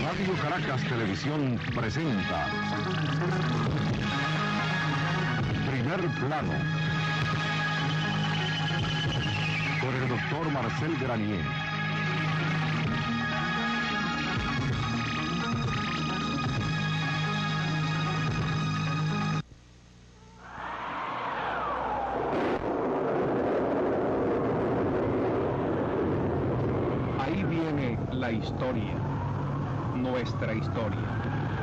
Radio Caracas Televisión presenta Primer Plano por el doctor Marcel Granier. Ahí viene la historia, nuestra historia.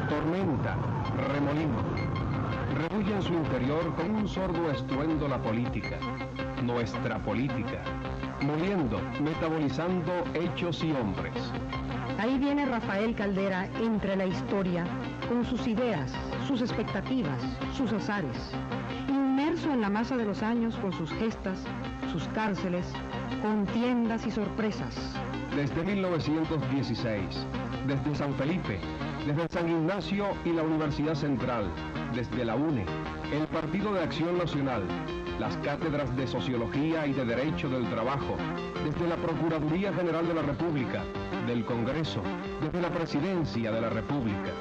Tormenta, remolino, rebulla en su interior con un sordo estruendo la política, nuestra política, muriendo, metabolizando hechos y hombres. Ahí viene Rafael Caldera entre la historia, con sus ideas, sus expectativas, sus azares, inmerso en la masa de los años con sus gestas, sus cárceles, contiendas y sorpresas. Desde 1916, desde San Felipe, desde San Ignacio y la Universidad Central, desde la UNE, el Partido de Acción Nacional, las cátedras de Sociología y de Derecho del Trabajo, desde la Procuraduría General de la República, del Congreso, desde la Presidencia de la República.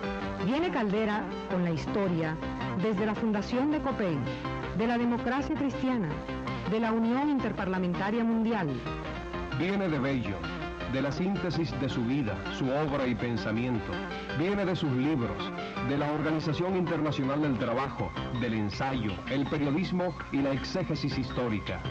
Viene Caldera con la historia desde la fundación de COPEI, de la democracia cristiana, de la Unión Interparlamentaria Mundial. Viene de Bello, de la síntesis de su vida, su obra y pensamiento. Viene de sus libros, de la Organización Internacional del Trabajo, del ensayo, el periodismo y la exégesis histórica.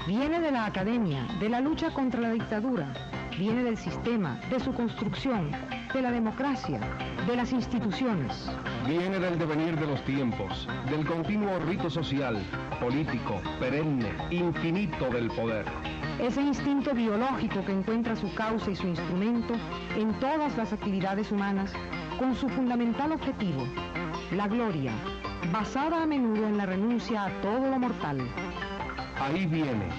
Viene de la academia, de la lucha contra la dictadura. Viene del sistema, de su construcción, de la democracia, de las instituciones. Viene del devenir de los tiempos, del continuo rito social, político, perenne, infinito del poder. Ese instinto biológico que encuentra su causa y su instrumento en todas las actividades humanas, con su fundamental objetivo, la gloria, basada a menudo en la renuncia a todo lo mortal. Ahí viene,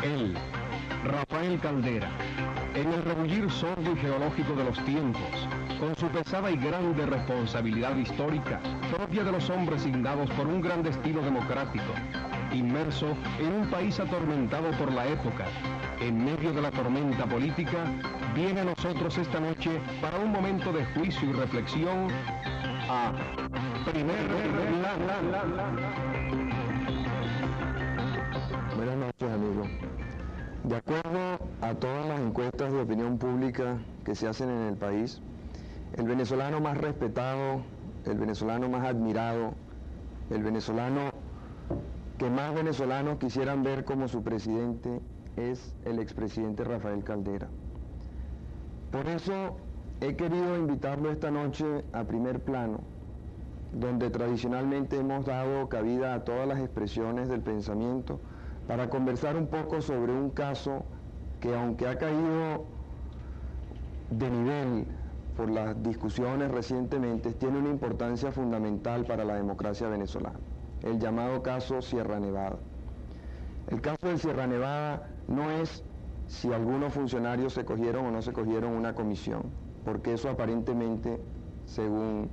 él, Rafael Caldera, en el rebullir sordo y geológico de los tiempos, con su pesada y grande responsabilidad histórica, propia de los hombres signados por un gran destino democrático, inmerso en un país atormentado por la época, en medio de la tormenta política, viene a nosotros esta noche para un momento de juicio y reflexión a Primer Plano. Buenas noches, amigos. De acuerdo a todas las encuestas de opinión pública que se hacen en el país, el venezolano más respetado, el venezolano más admirado, el venezolano que más venezolanos quisieran ver como su presidente es el expresidente Rafael Caldera. Por eso he querido invitarlo esta noche a Primer Plano, donde tradicionalmente hemos dado cabida a todas las expresiones del pensamiento, para conversar un poco sobre un caso que, aunque ha caído de nivel por las discusiones recientemente, tiene una importancia fundamental para la democracia venezolana, el llamado caso Sierra Nevada. El caso de Sierra Nevada no es si algunos funcionarios se cogieron o no se cogieron una comisión, porque eso aparentemente, según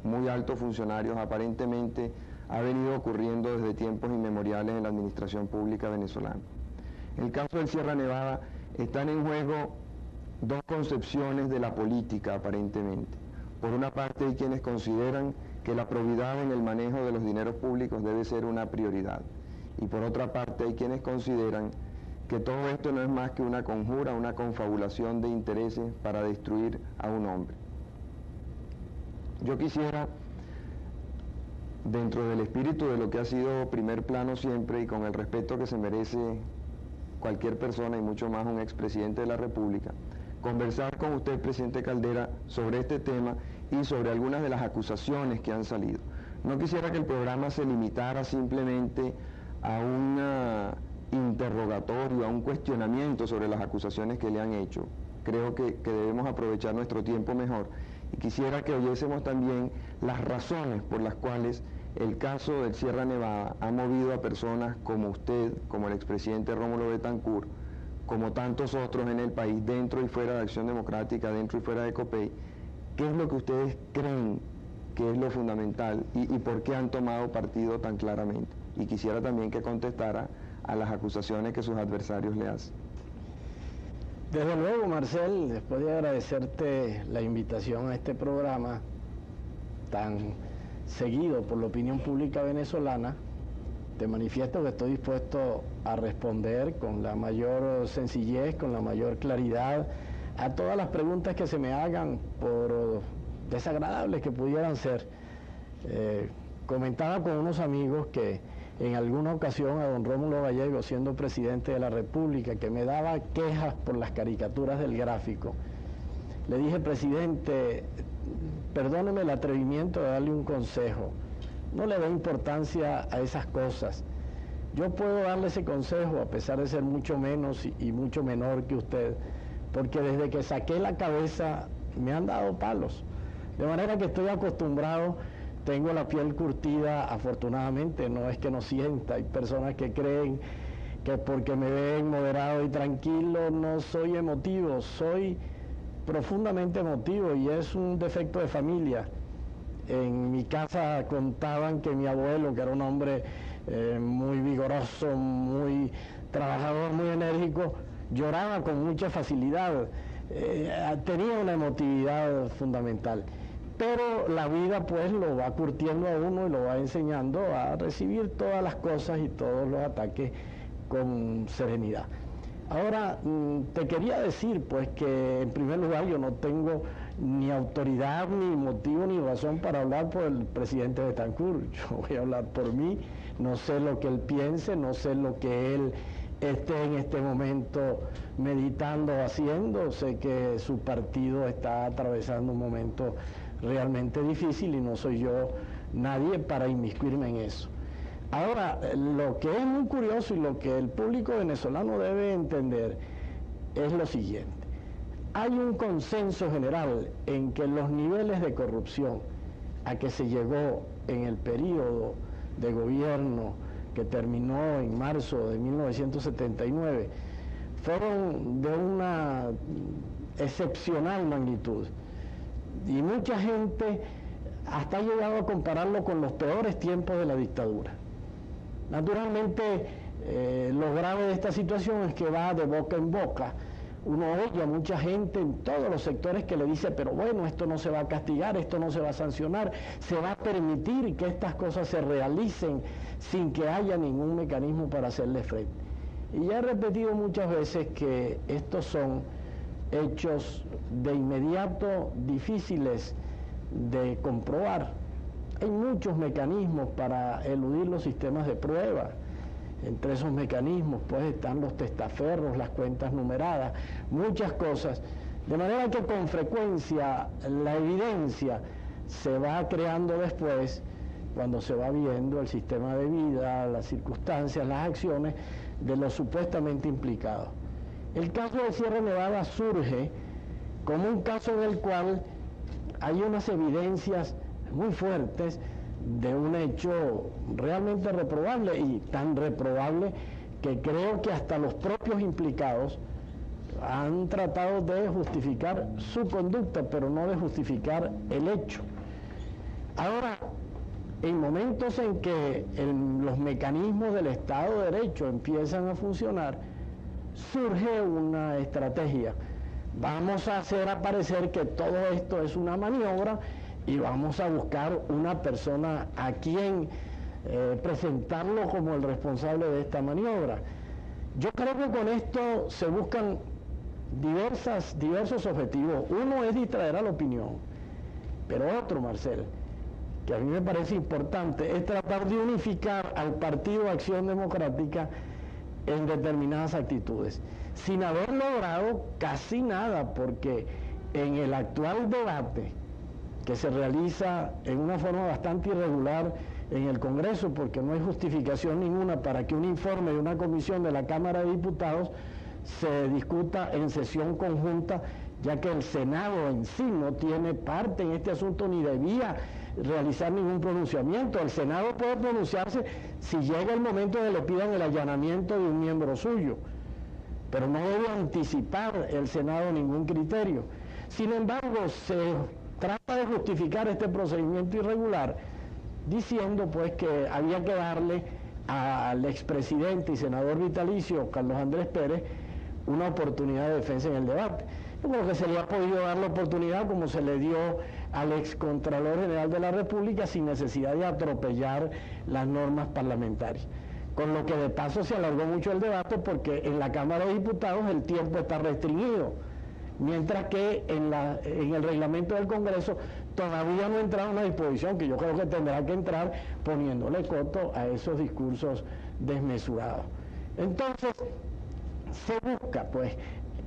muy altos funcionarios, aparentemente ha venido ocurriendo desde tiempos inmemoriales en la administración pública venezolana. En el caso del Sierra Nevada están en juego dos concepciones de la política, aparentemente. Por una parte hay quienes consideran que la probidad en el manejo de los dineros públicos debe ser una prioridad, y por otra parte hay quienes consideran que todo esto no es más que una conjura, una confabulación de intereses para destruir a un hombre. Yo quisiera, dentro del espíritu de lo que ha sido Primer Plano siempre y con el respeto que se merece cualquier persona y mucho más un expresidente de la República, conversar con usted, presidente Caldera, sobre este tema y sobre algunas de las acusaciones que han salido. No quisiera que el programa se limitara simplemente a un interrogatorio, a un cuestionamiento sobre las acusaciones que le han hecho. Creo que debemos aprovechar nuestro tiempo mejor. Y quisiera que oyésemos también las razones por las cuales el caso del Sierra Nevada ha movido a personas como usted, como el expresidente Rómulo Betancourt, como tantos otros en el país, dentro y fuera de Acción Democrática, dentro y fuera de COPEI. ¿Qué es lo que ustedes creen que es lo fundamental y por qué han tomado partido tan claramente? Y quisiera también que contestara a las acusaciones que sus adversarios le hacen. Desde luego, Marcel, después de agradecerte la invitación a este programa tan seguido por la opinión pública venezolana, te manifiesto que estoy dispuesto a responder con la mayor sencillez, con la mayor claridad a todas las preguntas que se me hagan, por desagradables que pudieran ser. Comentaba con unos amigos que en alguna ocasión a don Rómulo Gallego, siendo presidente de la República, que me daba quejas por las caricaturas del gráfico, le dije: presidente, perdóneme el atrevimiento de darle un consejo, no le dé importancia a esas cosas. Yo puedo darle ese consejo a pesar de ser mucho menos y mucho menor que usted, porque desde que saqué la cabeza me han dado palos, de manera que estoy acostumbrado. Tengo la piel curtida, afortunadamente, no es que no sienta. Hay personas que creen que porque me ven moderado y tranquilo no soy emotivo. Soy profundamente emotivo y es un defecto de familia. En mi casa contaban que mi abuelo, que era un hombre muy vigoroso, muy trabajador, muy enérgico, lloraba con mucha facilidad. Tenía una emotividad fundamental. Pero la vida pues lo va curtiendo a uno y lo va enseñando a recibir todas las cosas y todos los ataques con serenidad. Ahora, te quería decir pues que en primer lugar yo no tengo ni autoridad, ni motivo, ni razón para hablar por el presidente Betancourt. Yo voy a hablar por mí, no sé lo que él piense, no sé lo que él esté en este momento meditando o haciendo. Sé que su partido está atravesando un momento realmente difícil y no soy yo nadie para inmiscuirme en eso. Ahora, lo que es muy curioso y lo que el público venezolano debe entender es lo siguiente. Hay un consenso general en que los niveles de corrupción a que se llegó en el periodo de gobierno que terminó en marzo de 1979 fueron de una excepcional magnitud. Y mucha gente hasta ha llegado a compararlo con los peores tiempos de la dictadura. Naturalmente, lo grave de esta situación es que va de boca en boca. Uno oye a mucha gente en todos los sectores que le dice: pero bueno, esto no se va a castigar, esto no se va a sancionar, se va a permitir que estas cosas se realicen sin que haya ningún mecanismo para hacerle frente. Y ya he repetido muchas veces que estos son hechos de inmediato difíciles de comprobar. Hay muchos mecanismos para eludir los sistemas de prueba. Entre esos mecanismos pues están los testaferros, las cuentas numeradas, muchas cosas. De manera que con frecuencia la evidencia se va creando después, cuando se va viendo el sistema de vida, las circunstancias, las acciones de los supuestamente implicados. El caso de Sierra Nevada surge como un caso en el cual hay unas evidencias muy fuertes de un hecho realmente reprobable, y tan reprobable que creo que hasta los propios implicados han tratado de justificar su conducta, pero no de justificar el hecho. Ahora, en momentos en que los mecanismos del Estado de Derecho empiezan a funcionar, surge una estrategia. Vamos a hacer aparecer que todo esto es una maniobra y vamos a buscar una persona a quien presentarlo como el responsable de esta maniobra. Yo creo que con esto se buscan diversos objetivos. Uno es distraer a la opinión, pero otro, Marcel, que a mí me parece importante, es tratar de unificar al Partido Acción Democrática en determinadas actitudes, sin haber logrado casi nada, porque en el actual debate que se realiza en una forma bastante irregular en el Congreso, porque no hay justificación ninguna para que un informe de una comisión de la Cámara de Diputados se discuta en sesión conjunta, ya que el Senado en sí no tiene parte en este asunto ni debía realizar ningún pronunciamiento. El Senado puede pronunciarse si llega el momento de que le pidan el allanamiento de un miembro suyo, pero no debe anticipar el Senado ningún criterio. Sin embargo, se trata de justificar este procedimiento irregular diciendo pues que había que darle al expresidente y senador vitalicio Carlos Andrés Pérez una oportunidad de defensa en el debate. Yo creo que se le ha podido dar la oportunidad como se le dio al excontralor general de la República sin necesidad de atropellar las normas parlamentarias. Con lo que de paso se alargó mucho el debate porque en la Cámara de Diputados el tiempo está restringido, mientras que en el reglamento del Congreso todavía no ha entrado una disposición que yo creo que tendrá que entrar poniéndole coto a esos discursos desmesurados. Entonces, se busca pues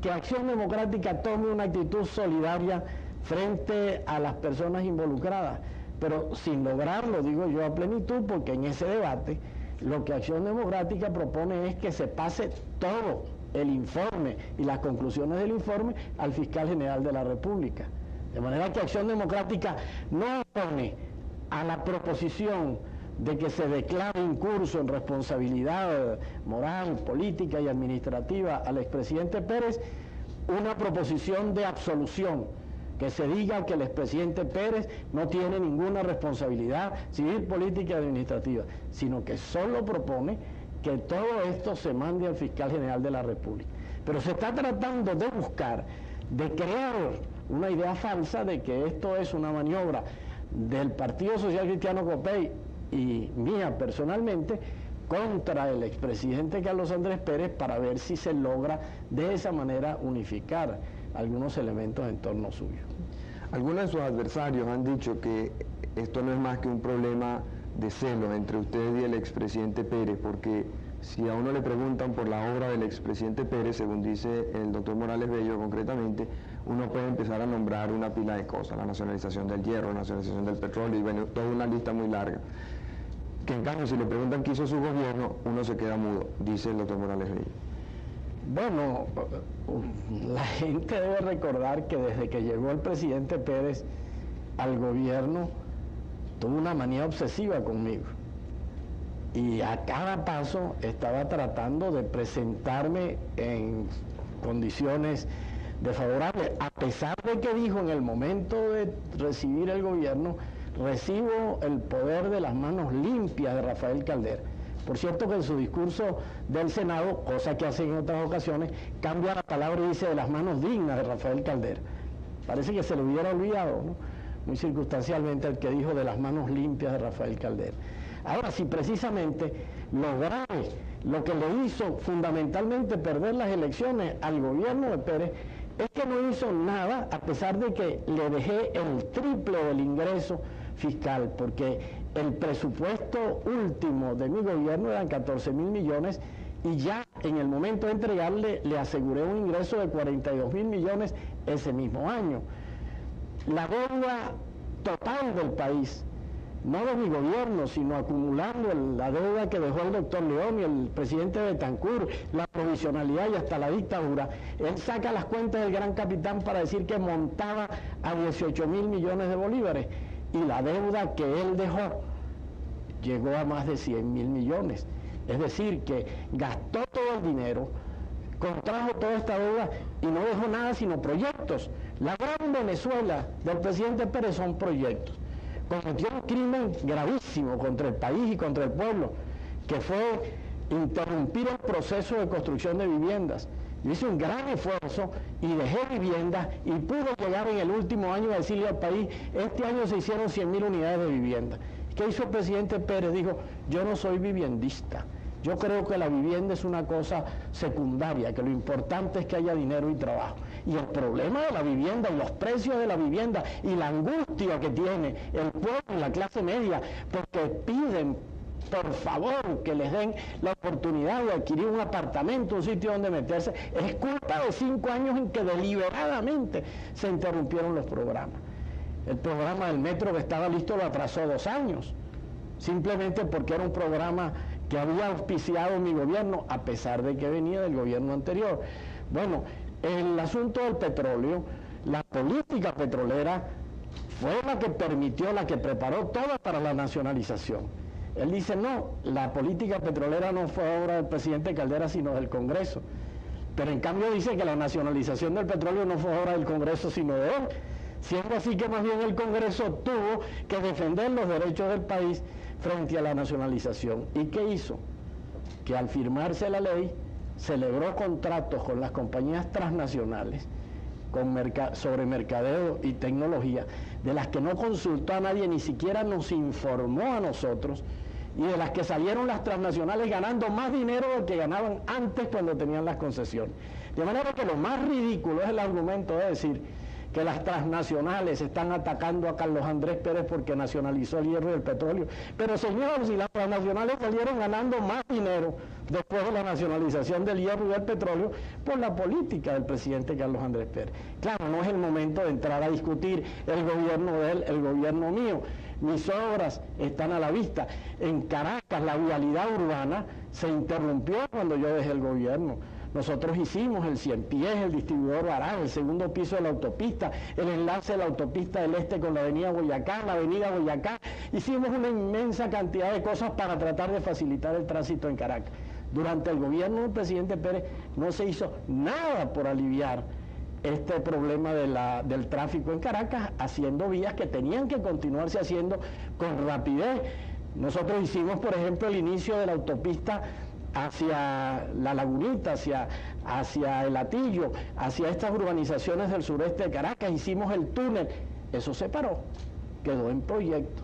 que Acción Democrática tome una actitud solidaria frente a las personas involucradas, pero sin lograrlo, digo yo, a plenitud, porque en ese debate lo que Acción Democrática propone es que se pase todo el informe y las conclusiones del informe al fiscal general de la República. De manera que Acción Democrática no opone a la proposición de que se declare incurso en responsabilidad moral, política y administrativa al expresidente Pérez una proposición de absolución, que se diga que el expresidente Pérez no tiene ninguna responsabilidad civil, política y administrativa, sino que solo propone que todo esto se mande al fiscal general de la República. Pero se está tratando de buscar, de crear una idea falsa de que esto es una maniobra del Partido Social Cristiano Copey y mía personalmente contra el expresidente Carlos Andrés Pérez para ver si se logra de esa manera unificar algunos elementos en torno suyo. Algunos de sus adversarios han dicho que esto no es más que un problema de celos entre usted y el expresidente Pérez, porque si a uno le preguntan por la obra del expresidente Pérez, según dice el doctor Morales Bello concretamente, uno puede empezar a nombrar una pila de cosas, la nacionalización del hierro, la nacionalización del petróleo, y bueno, toda una lista muy larga. Que en cambio, si le preguntan qué hizo su gobierno, uno se queda mudo, dice el doctor Morales Bello. Bueno, la gente debe recordar que desde que llegó el presidente Pérez al gobierno, tuvo una manía obsesiva conmigo. Y a cada paso estaba tratando de presentarme en condiciones desfavorables, a pesar de que dijo en el momento de recibir el gobierno, recibo el poder de las manos limpias de Rafael Caldera. Por cierto que en su discurso del Senado, cosa que hace en otras ocasiones, cambia la palabra y dice de las manos dignas de Rafael Caldera. Parece que se lo hubiera olvidado, ¿no? Muy circunstancialmente el que dijo de las manos limpias de Rafael Caldera. Ahora, si precisamente lo grave, lo que le hizo fundamentalmente perder las elecciones al gobierno de Pérez, es que no hizo nada a pesar de que le dejé el triple del ingreso fiscal, porque el presupuesto último de mi gobierno eran 14.000 millones y ya en el momento de entregarle le aseguré un ingreso de 42.000 millones ese mismo año. La deuda total del país, no de mi gobierno, sino acumulando la deuda que dejó el doctor León y el presidente Betancur, la provisionalidad y hasta la dictadura, él saca las cuentas del gran capitán para decir que montaba a 18.000 millones de bolívares y la deuda que él dejó llegó a más de 100.000 millones. Es decir, que gastó todo el dinero, contrajo toda esta deuda y no dejó nada sino proyectos. La gran Venezuela del presidente Pérez son proyectos. Cometió un crimen gravísimo contra el país y contra el pueblo, que fue interrumpir el proceso de construcción de viviendas. Yo hice un gran esfuerzo y dejé viviendas y pude llegar en el último año a decirle al país, este año se hicieron 100.000 unidades de vivienda. ¿Qué hizo el presidente Pérez? Dijo, yo no soy viviendista. Yo creo que la vivienda es una cosa secundaria, que lo importante es que haya dinero y trabajo. Y el problema de la vivienda y los precios de la vivienda y la angustia que tiene el pueblo y la clase media, porque piden, por favor, que les den la oportunidad de adquirir un apartamento, un sitio donde meterse, es culpa de 5 años en que deliberadamente se interrumpieron los programas. El programa del metro que estaba listo lo atrasó 2 años, simplemente porque era un programa que había auspiciado mi gobierno, a pesar de que venía del gobierno anterior. Bueno, el asunto del petróleo, la política petrolera fue la que permitió, la que preparó todo para la nacionalización. Él dice, no, la política petrolera no fue obra del presidente Caldera, sino del Congreso. Pero en cambio dice que la nacionalización del petróleo no fue obra del Congreso, sino de él. Siendo así que más bien el Congreso tuvo que defender los derechos del país frente a la nacionalización. ¿Y qué hizo? Que al firmarse la ley, celebró contratos con las compañías transnacionales sobre mercadeo y tecnología, de las que no consultó a nadie, ni siquiera nos informó a nosotros, y de las que salieron las transnacionales ganando más dinero del que ganaban antes cuando tenían las concesiones. De manera que lo más ridículo es el argumento de decir que las transnacionales están atacando a Carlos Andrés Pérez porque nacionalizó el hierro y el petróleo. Pero señor, si las transnacionales salieron ganando más dinero después de la nacionalización del hierro y del petróleo por la política del presidente Carlos Andrés Pérez. Claro, no es el momento de entrar a discutir el gobierno de él, el gobierno mío. Mis obras están a la vista. En Caracas la vialidad urbana se interrumpió cuando yo dejé el gobierno. Nosotros hicimos el 100 pies, el distribuidor Barán, el segundo piso de la autopista, el enlace de la autopista del Este con la avenida Boyacá, la avenida Boyacá. Hicimos una inmensa cantidad de cosas para tratar de facilitar el tránsito en Caracas. Durante el gobierno del presidente Pérez no se hizo nada por aliviar este problema del tráfico en Caracas, haciendo vías que tenían que continuarse haciendo con rapidez. Nosotros hicimos, por ejemplo, el inicio de la autopista hacia La Lagunita, hacia El Hatillo, hacia estas urbanizaciones del sureste de Caracas, hicimos el túnel. Eso se paró, quedó en proyecto.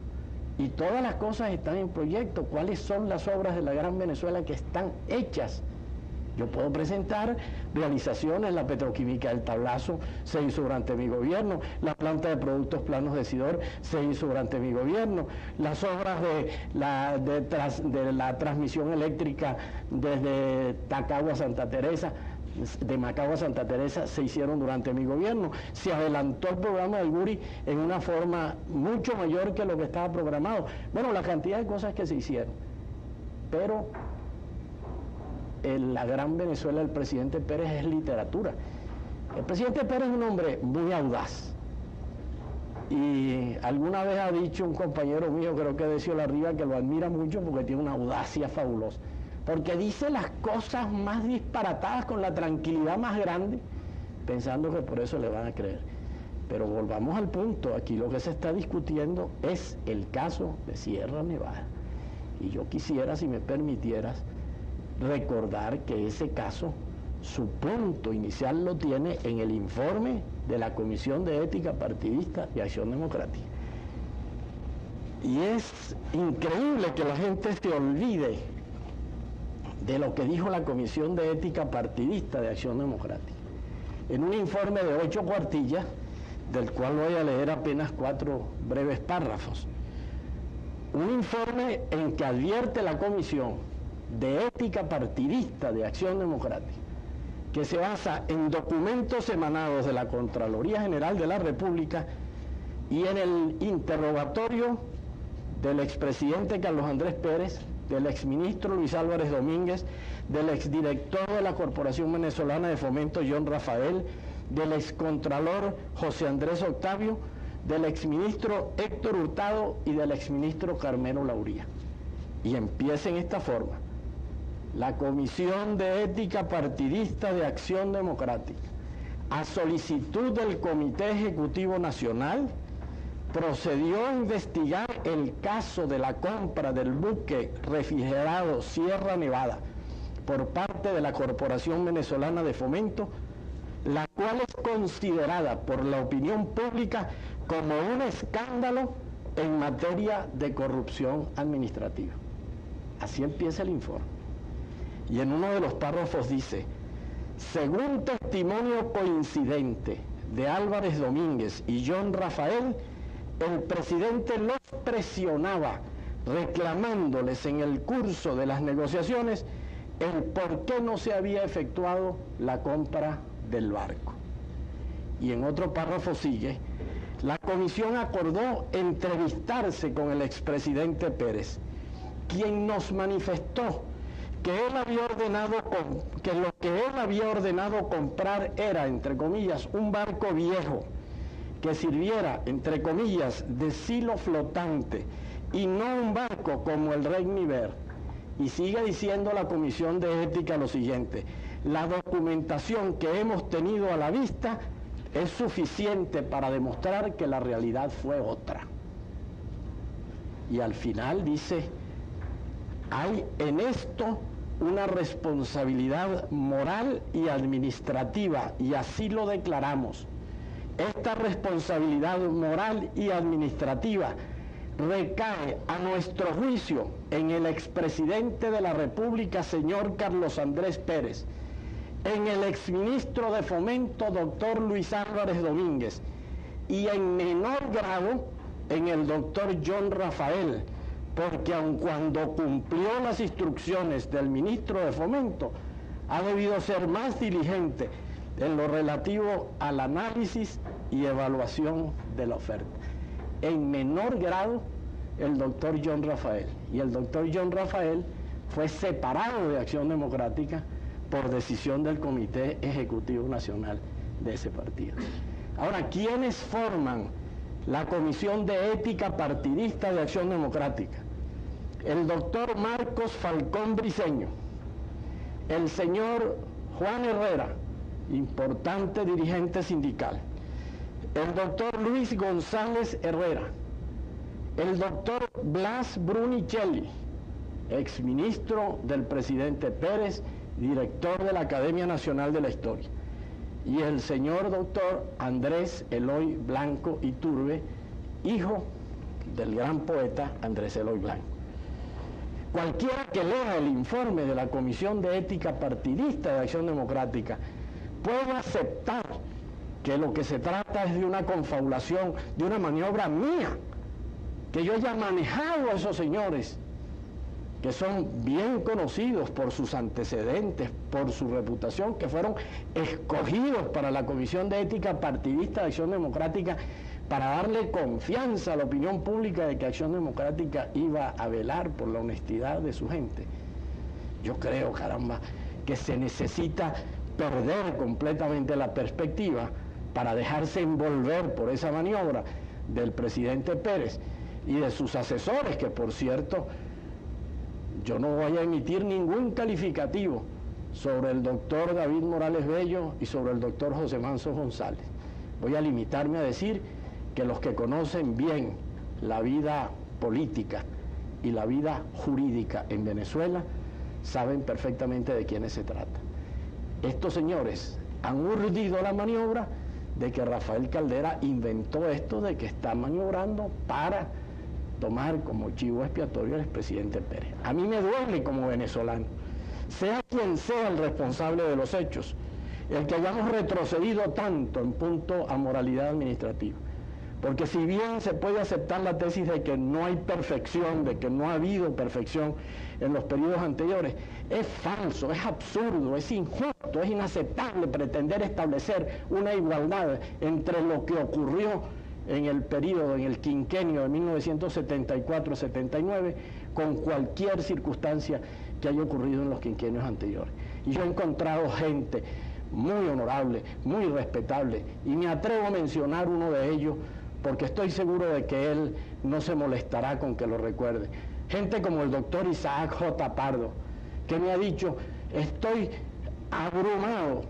Y todas las cosas están en proyecto. ¿Cuáles son las obras de la Gran Venezuela que están hechas? Yo puedo presentar realizaciones. La petroquímica del Tablazo se hizo durante mi gobierno, la planta de productos planos de Sidor se hizo durante mi gobierno, las obras de la transmisión eléctrica desde Tacagua a Santa Teresa, de Macagua a Santa Teresa, se hicieron durante mi gobierno. Se adelantó el programa del Guri en una forma mucho mayor que lo que estaba programado. Bueno, la cantidad de cosas que se hicieron, pero la Gran Venezuela del presidente Pérez es literatura. El presidente Pérez es un hombre muy audaz, y alguna vez ha dicho un compañero mío, creo que Decio Larriba, que lo admira mucho porque tiene una audacia fabulosa, porque dice las cosas más disparatadas con la tranquilidad más grande, pensando que por eso le van a creer. Pero volvamos al punto, aquí lo que se está discutiendo es el caso de Sierra Nevada, y yo quisiera, si me permitieras, recordar que ese caso, su punto inicial lo tiene en el informe de la Comisión de Ética Partidista de Acción Democrática. Y es increíble que la gente se olvide de lo que dijo la Comisión de Ética Partidista de Acción Democrática. En un informe de 8 cuartillas, del cual voy a leer apenas 4 breves párrafos. Un informe en que advierte la Comisión de Ética Partidista de Acción Democrática, que se basa en documentos emanados de la Contraloría General de la República y en el interrogatorio del expresidente Carlos Andrés Pérez, del exministro Luis Álvarez Domínguez, del exdirector de la Corporación Venezolana de Fomento John Rafael, del excontralor José Andrés Octavio, del exministro Héctor Hurtado y del exministro Carmelo Lauría. Y empieza en esta forma: la Comisión de Ética Partidista de Acción Democrática, a solicitud del Comité Ejecutivo Nacional, procedió a investigar el caso de la compra del buque refrigerado Sierra Nevada por parte de la Corporación Venezolana de Fomento, la cual es considerada por la opinión pública como un escándalo en materia de corrupción administrativa. Así empieza el informe. Y en uno de los párrafos dice: según testimonio coincidente de Álvarez Domínguez y John Rafael, el presidente los presionaba reclamándoles en el curso de las negociaciones el por qué no se había efectuado la compra del barco. Y en otro párrafo sigue: la comisión acordó entrevistarse con el expresidente Pérez, quien nos manifestó que él había ordenado que lo que él había ordenado comprar era, entre comillas, un barco viejo que sirviera, entre comillas, de silo flotante, y no un barco como el Rey Niver. Y sigue diciendo la Comisión de Ética lo siguiente: la documentación que hemos tenido a la vista es suficiente para demostrar que la realidad fue otra. Y al final dice: hay en esto una responsabilidad moral y administrativa, y así lo declaramos. Esta responsabilidad moral y administrativa recae, a nuestro juicio, en el expresidente de la República, señor Carlos Andrés Pérez, en el exministro de Fomento, doctor Luis Álvarez Domínguez, y en menor grado en el doctor John Rafael, porque aun cuando cumplió las instrucciones del ministro de Fomento, ha debido ser más diligente en lo relativo al análisis y evaluación de la oferta. En menor grado, el doctor John Rafael. Y el doctor John Rafael fue separado de Acción Democrática por decisión del Comité Ejecutivo Nacional de ese partido. Ahora, ¿quiénes forman la Comisión de Ética Partidista de Acción Democrática? El doctor Marcos Falcón Briceño, el señor Juan Herrera, importante dirigente sindical, el doctor Luis González Herrera, el doctor Blas Brunicelli, exministro del presidente Pérez, director de la Academia Nacional de la Historia, y el señor doctor Andrés Eloy Blanco Iturbe, hijo del gran poeta Andrés Eloy Blanco. Cualquiera que lea el informe de la Comisión de Ética Partidista de Acción Democrática puede aceptar que lo que se trata es de una confabulación, de una maniobra mía, que yo haya manejado a esos señores, que son bien conocidos por sus antecedentes, por su reputación, que fueron escogidos para la Comisión de Ética Partidista de Acción Democrática para darle confianza a la opinión pública de que Acción Democrática iba a velar por la honestidad de su gente. Yo creo, caramba, que se necesita perder completamente la perspectiva para dejarse envolver por esa maniobra del presidente Pérez y de sus asesores, que por cierto, yo no voy a emitir ningún calificativo sobre el doctor David Morales Bello y sobre el doctor José Manso González. Voy a limitarme a decir que los que conocen bien la vida política y la vida jurídica en Venezuela saben perfectamente de quiénes se trata. Estos señores han urdido la maniobra de que Rafael Caldera inventó esto de que está maniobrando para tomar como chivo expiatorio al expresidente Pérez. A mí me duele como venezolano, sea quien sea el responsable de los hechos, el que hayamos retrocedido tanto en punto a moralidad administrativa. Porque si bien se puede aceptar la tesis de que no hay perfección, de que no ha habido perfección en los periodos anteriores, es falso, es absurdo, es injusto, es inaceptable pretender establecer una igualdad entre lo que ocurrió en el periodo, en el quinquenio de 1974-79, con cualquier circunstancia que haya ocurrido en los quinquenios anteriores. Y yo he encontrado gente muy honorable, muy respetable, y me atrevo a mencionar uno de ellos, porque estoy seguro de que él no se molestará con que lo recuerde. Gente como el doctor Isaac J. Pardo, que me ha dicho, estoy abrumado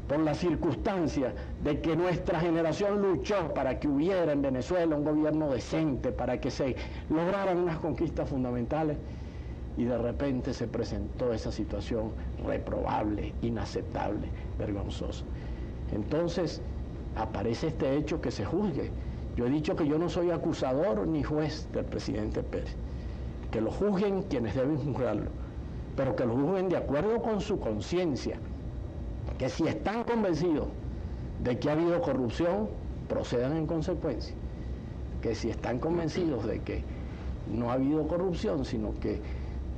por la circunstancia de que nuestra generación luchó para que hubiera en Venezuela un gobierno decente, para que se lograran unas conquistas fundamentales, y de repente se presentó esa situación reprobable, inaceptable, vergonzosa. Entonces aparece este hecho que se juzgue. Yo he dicho que yo no soy acusador ni juez del presidente Pérez, que lo juzguen quienes deben juzgarlo, pero que lo juzguen de acuerdo con su conciencia, que si están convencidos de que ha habido corrupción, procedan en consecuencia, que si están convencidos de que no ha habido corrupción, sino que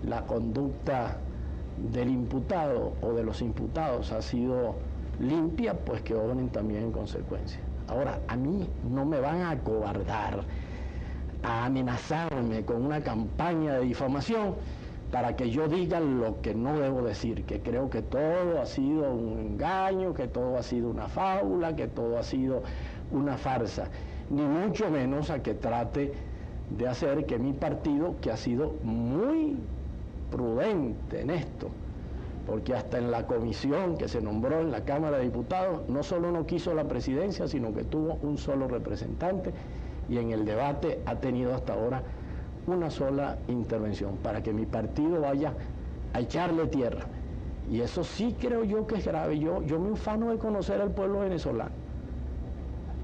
la conducta del imputado o de los imputados ha sido limpia, pues que obren también en consecuencia. Ahora, a mí no me van a acobardar, a amenazarme con una campaña de difamación para que yo diga lo que no debo decir, que creo que todo ha sido un engaño, que todo ha sido una fábula, que todo ha sido una farsa, ni mucho menos a que trate de hacer que mi partido, que ha sido muy prudente en esto, porque hasta en la comisión que se nombró en la Cámara de Diputados, no solo no quiso la presidencia, sino que tuvo un solo representante, y en el debate ha tenido hasta ahora una sola intervención, para que mi partido vaya a echarle tierra. Y eso sí creo yo que es grave. Yo me ufano de conocer al pueblo venezolano.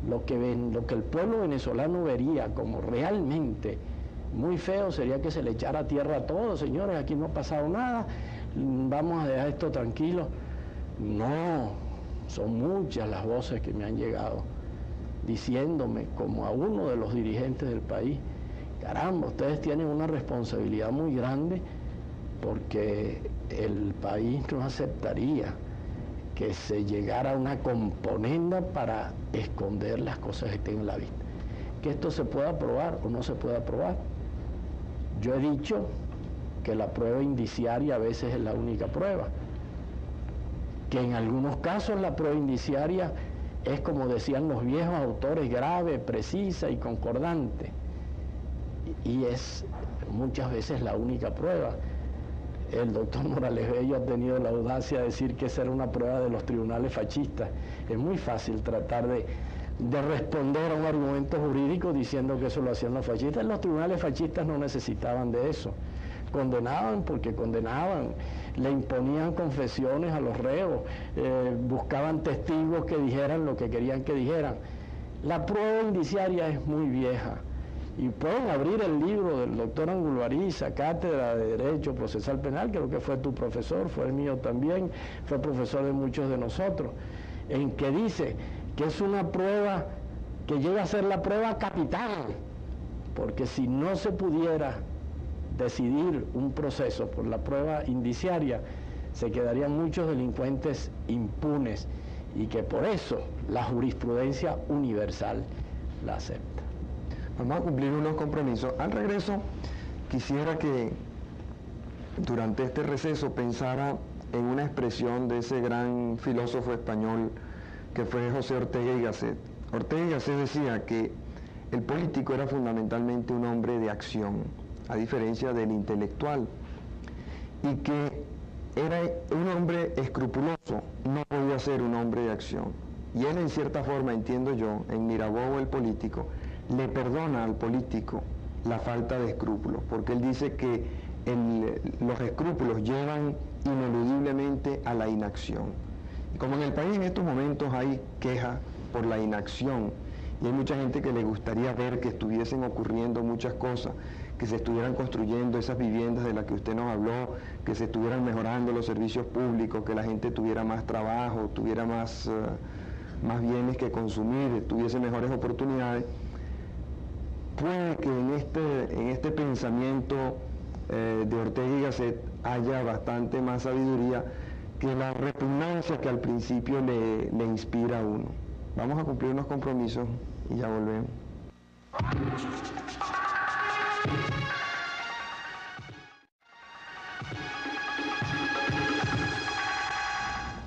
Lo que el pueblo venezolano vería como realmente muy feo sería que se le echara tierra a todos. Señores, aquí no ha pasado nada, vamos a dejar esto tranquilo. No, son muchas las voces que me han llegado diciéndome, como a uno de los dirigentes del país, caramba, ustedes tienen una responsabilidad muy grande porque el país no aceptaría que se llegara a una componenda para esconder las cosas que tienen en la vista. Que esto se pueda aprobar o no se pueda aprobar. Yo he dicho que la prueba indiciaria a veces es la única prueba, que en algunos casos la prueba indiciaria es, como decían los viejos autores, grave, precisa y concordante, y es muchas veces la única prueba. El doctor Morales Bello ha tenido la audacia de decir que esa era una prueba de los tribunales fascistas. Es muy fácil tratar de responder a un argumento jurídico diciendo que eso lo hacían los fascistas. Los tribunales fascistas no necesitaban de eso. Condenaban porque condenaban, le imponían confesiones a los reos, buscaban testigos que dijeran lo que querían que dijeran. La prueba indiciaria es muy vieja. Y pueden abrir el libro del doctor Angulvariza, Cátedra de Derecho Procesal Penal, creo que fue tu profesor, fue el mío también, fue profesor de muchos de nosotros, en que dice que es una prueba que llega a ser la prueba capital, porque si no se pudiera decidir un proceso por la prueba indiciaria, se quedarían muchos delincuentes impunes, y que por eso la jurisprudencia universal la acepta. Vamos a cumplir unos compromisos. Al regreso, quisiera que durante este receso pensara en una expresión de ese gran filósofo español que fue José Ortega y Gasset. Ortega y Gasset decía que el político era fundamentalmente un hombre de acción, a diferencia del intelectual, y que era un hombre escrupuloso, no podía ser un hombre de acción. Y él, en cierta forma, entiendo yo, en Mirabeau, el político, le perdona al político la falta de escrúpulos, porque él dice que los escrúpulos llevan ineludiblemente a la inacción. Y como en el país en estos momentos hay queja por la inacción, y hay mucha gente que le gustaría ver que estuviesen ocurriendo muchas cosas, que se estuvieran construyendo esas viviendas de las que usted nos habló, que se estuvieran mejorando los servicios públicos, que la gente tuviera más trabajo, tuviera más bienes que consumir, tuviese mejores oportunidades. Puede que en este pensamiento de Ortega y Gasset haya bastante más sabiduría que la repugnancia que al principio le inspira a uno. Vamos a cumplir unos compromisos y ya volvemos.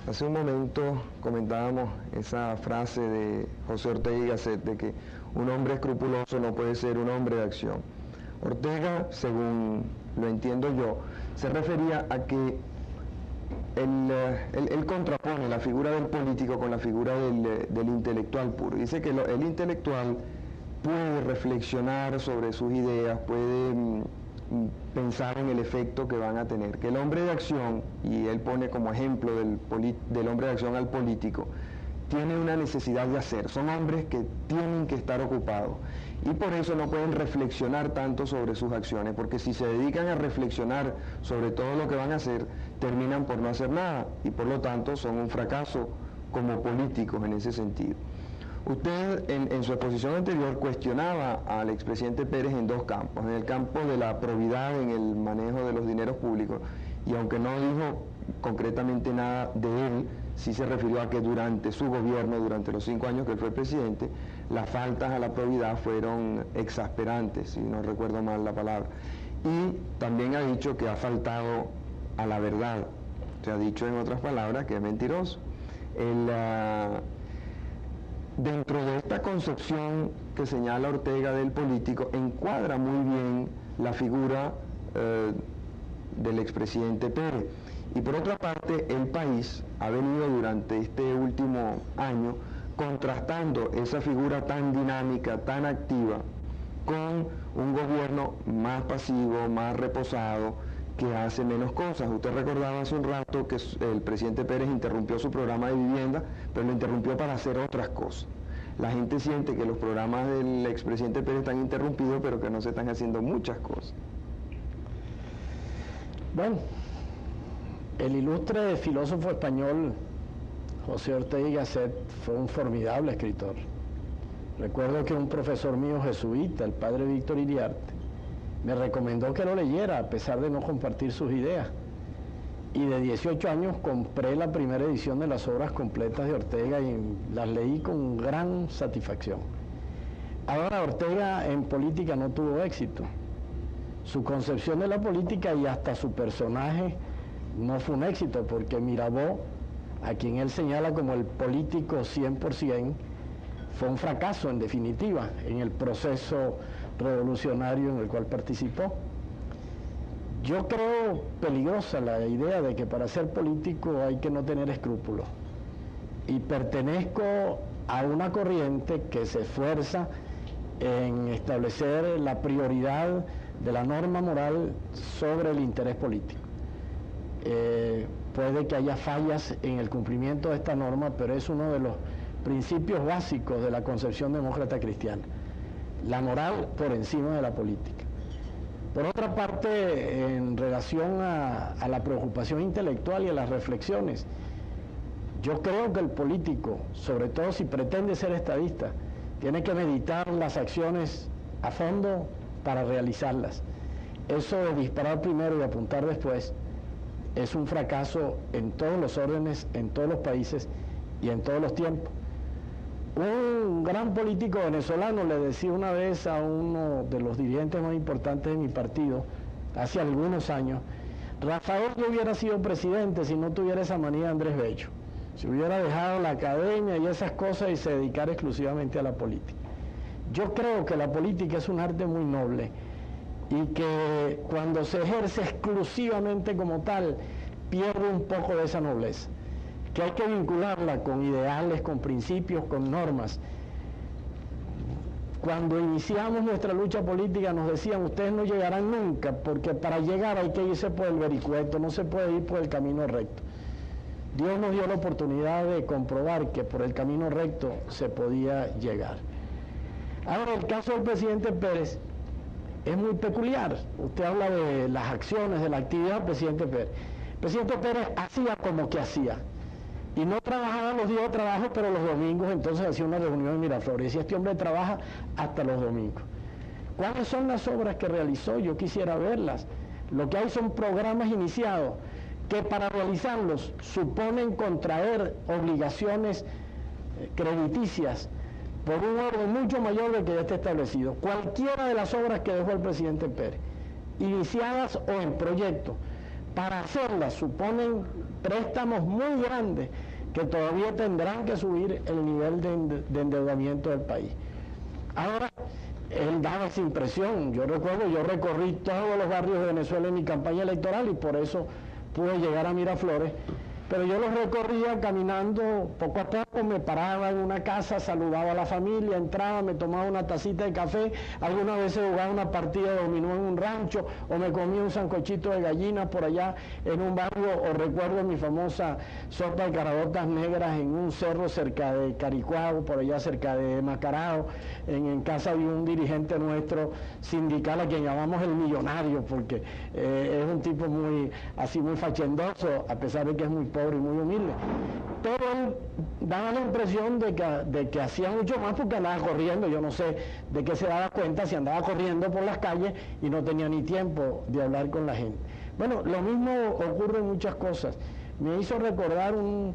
Hace un momento comentábamos esa frase de José Ortega y Gasset de que un hombre escrupuloso no puede ser un hombre de acción. Ortega, según lo entiendo yo, se refería a que él contrapone la figura del político con la figura del intelectual puro. Dice que el intelectual puede reflexionar sobre sus ideas, puede pensar en el efecto que van a tener. Que el hombre de acción, y él pone como ejemplo del hombre de acción al político, tiene una necesidad de hacer. Son hombres que tienen que estar ocupados y por eso no pueden reflexionar tanto sobre sus acciones, porque si se dedican a reflexionar sobre todo lo que van a hacer, terminan por no hacer nada y por lo tanto son un fracaso como políticos en ese sentido. Usted en su exposición anterior cuestionaba al expresidente Pérez en dos campos, en el campo de la probidad en el manejo de los dineros públicos, y aunque no dijo concretamente nada de él, sí se refirió a que durante su gobierno, durante los 5 años que él fue presidente, las faltas a la probidad fueron exasperantes, si no recuerdo mal la palabra. Y también ha dicho que ha faltado a la verdad, se ha dicho en otras palabras que es mentiroso. Dentro de esta concepción que señala Ortega del político, encuadra muy bien la figura del expresidente Pérez. Y por otra parte, el país ha venido durante este último año contrastando esa figura tan dinámica, tan activa, con un gobierno más pasivo, más reposado, que hace menos cosas. Usted recordaba hace un rato que el presidente Pérez interrumpió su programa de vivienda, pero lo interrumpió para hacer otras cosas. La gente siente que los programas del expresidente Pérez están interrumpidos, pero que no se están haciendo muchas cosas. Bueno, el ilustre filósofo español José Ortega y Gasset fue un formidable escritor. Recuerdo que un profesor mío jesuita, el padre Víctor Iriarte, me recomendó que lo leyera a pesar de no compartir sus ideas. Y de 18 años compré la primera edición de las obras completas de Ortega y las leí con gran satisfacción. Ahora, Ortega en política no tuvo éxito. Su concepción de la política y hasta su personaje no fue un éxito, porque Mirabeau, a quien él señala como el político 100%, fue un fracaso en definitiva en el proceso revolucionario en el cual participó. Yo creo peligrosa la idea de que para ser político hay que no tener escrúpulos, y pertenezco a una corriente que se esfuerza en establecer la prioridad de la norma moral sobre el interés político. Puede que haya fallas en el cumplimiento de esta norma, pero es uno de los principios básicos de la concepción demócrata cristiana: la moral por encima de la política. Por otra parte, en relación a la preocupación intelectual y a las reflexiones, yo creo que el político, sobre todo si pretende ser estadista, tiene que meditar las acciones a fondo para realizarlas. Eso de disparar primero y apuntar después es un fracaso en todos los órdenes, en todos los países y en todos los tiempos. Un gran político venezolano le decía una vez a uno de los dirigentes más importantes de mi partido, hace algunos años: Rafael no hubiera sido presidente si no tuviera esa manía de Andrés Bello, si hubiera dejado la academia y esas cosas y se dedicara exclusivamente a la política. Yo creo que la política es un arte muy noble y que cuando se ejerce exclusivamente como tal, pierde un poco de esa nobleza, que hay que vincularla con ideales, con principios, con normas. Cuando iniciamos nuestra lucha política nos decían: ustedes no llegarán nunca, porque para llegar hay que irse por el vericueto, no se puede ir por el camino recto. Dios nos dio la oportunidad de comprobar que por el camino recto se podía llegar. Ahora, el caso del presidente Pérez es muy peculiar. Usted habla de las acciones, de la actividad del presidente Pérez. El presidente Pérez hacía como que hacía, y no trabajaba los días de trabajo, pero los domingos entonces hacía una reunión en Miraflores. Y decía: este hombre trabaja hasta los domingos. ¿Cuáles son las obras que realizó? Yo quisiera verlas. Lo que hay son programas iniciados que para realizarlos suponen contraer obligaciones crediticias por un orden mucho mayor del que ya está establecido. Cualquiera de las obras que dejó el presidente Pérez, iniciadas o en proyecto, para hacerlas suponen préstamos muy grandes que todavía tendrán que subir el nivel de endeudamiento del país. Ahora, él daba esa impresión. Yo recuerdo, yo recorrí todos los barrios de Venezuela en mi campaña electoral y por eso pude llegar a Miraflores, pero yo los recorría caminando poco a poco, me paraba en una casa, saludaba a la familia, entraba, me tomaba una tacita de café, algunas veces jugaba una partida de dominó en un rancho, o me comía un sancochito de gallina por allá en un barrio, o recuerdo mi famosa sopa de caraotas negras en un cerro cerca de Caricuao, por allá cerca de Macarao, en casa de un dirigente nuestro sindical a quien llamamos el millonario, porque es un tipo muy fachendoso, a pesar de que es muy pobre y muy humilde. Pero él daba la impresión de que hacía mucho más porque andaba corriendo. Yo no sé de qué se daba cuenta, si andaba corriendo por las calles y no tenía ni tiempo de hablar con la gente. Bueno, lo mismo ocurre en muchas cosas. Me hizo recordar un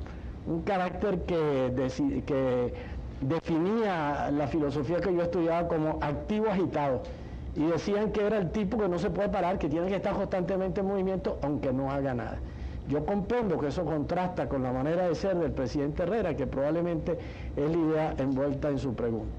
carácter que definía la filosofía que yo estudiaba como activo agitado. Y decían que era el tipo que no se puede parar, que tiene que estar constantemente en movimiento aunque no haga nada. Yo comprendo que eso contrasta con la manera de ser del presidente Herrera, que probablemente es la idea envuelta en su pregunta.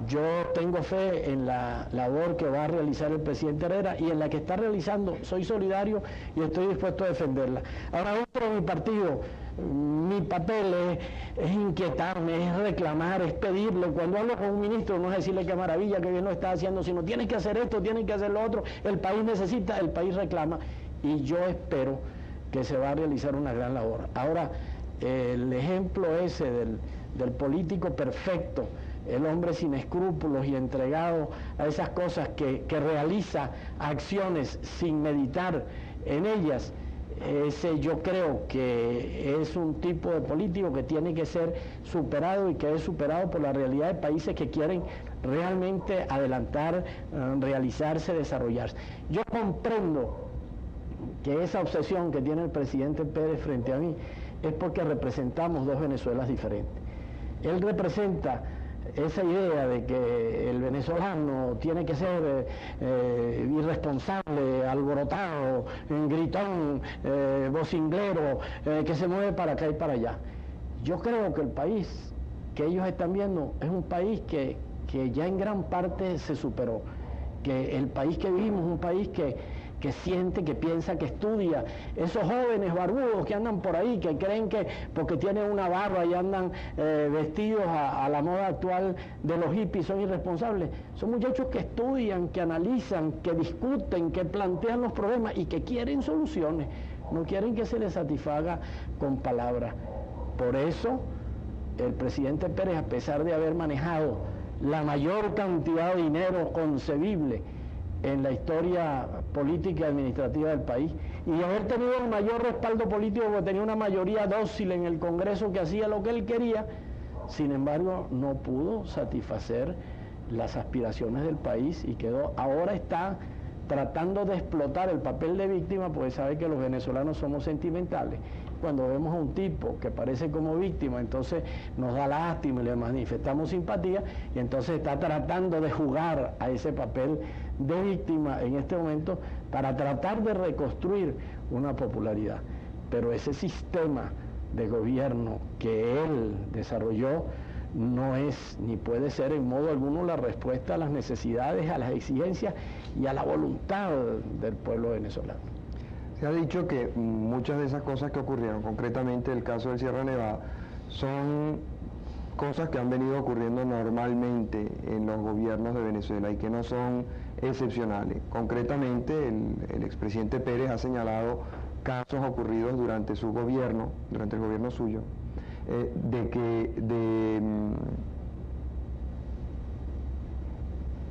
Yo tengo fe en la labor que va a realizar el presidente Herrera y en la que está realizando. Soy solidario y estoy dispuesto a defenderla. Ahora, dentro de mi partido, mi papel es inquietarme, es reclamar, es pedirle. Cuando hablo con un ministro no es decirle qué maravilla, qué bien lo está haciendo, sino tienes que hacer esto, tienes que hacer lo otro, el país necesita, el país reclama. y yo espero que se va a realizar una gran labor. Ahora, el ejemplo ese del político perfecto, el hombre sin escrúpulos y entregado a esas cosas que realiza acciones sin meditar en ellas, ese yo creo que es un tipo de político que tiene que ser superado y que es superado por la realidad de países que quieren realmente adelantar, realizarse, desarrollarse. Yo comprendo que esa obsesión que tiene el presidente Pérez frente a mí es porque representamos dos Venezuelas diferentes. Él representa esa idea de que el venezolano tiene que ser irresponsable, alborotado, gritón, vocinglero, que se mueve para acá y para allá. Yo creo que el país que ellos están viendo es un país que ya en gran parte se superó, que el país que vivimos es un país que siente, que piensa, que estudia. Esos jóvenes barbudos que andan por ahí, que creen que porque tienen una barba y andan vestidos a la moda actual de los hippies son irresponsables. Son muchachos que estudian, que analizan, que discuten, que plantean los problemas y que quieren soluciones. No quieren que se les satisfaga con palabras. Por eso, el presidente Pérez, a pesar de haber manejado la mayor cantidad de dinero concebible en la historia política y administrativa del país, y haber tenido el mayor respaldo político porque tenía una mayoría dócil en el Congreso que hacía lo que él quería, sin embargo no pudo satisfacer las aspiraciones del país y ahora está tratando de explotar el papel de víctima porque sabe que los venezolanos somos sentimentales. Cuando vemos a un tipo que parece como víctima, entonces nos da lástima y le manifestamos simpatía, y entonces está tratando de jugar a ese papel de víctima en este momento para tratar de reconstruir una popularidad. Pero ese sistema de gobierno que él desarrolló no es ni puede ser en modo alguno la respuesta a las necesidades, a las exigencias y a la voluntad del pueblo venezolano. Se ha dicho que muchas de esas cosas que ocurrieron, concretamente el caso del Sierra Nevada, son cosas que han venido ocurriendo normalmente en los gobiernos de Venezuela y que no son excepcionales. Concretamente, el expresidente Pérez ha señalado casos ocurridos durante su gobierno, durante el gobierno suyo,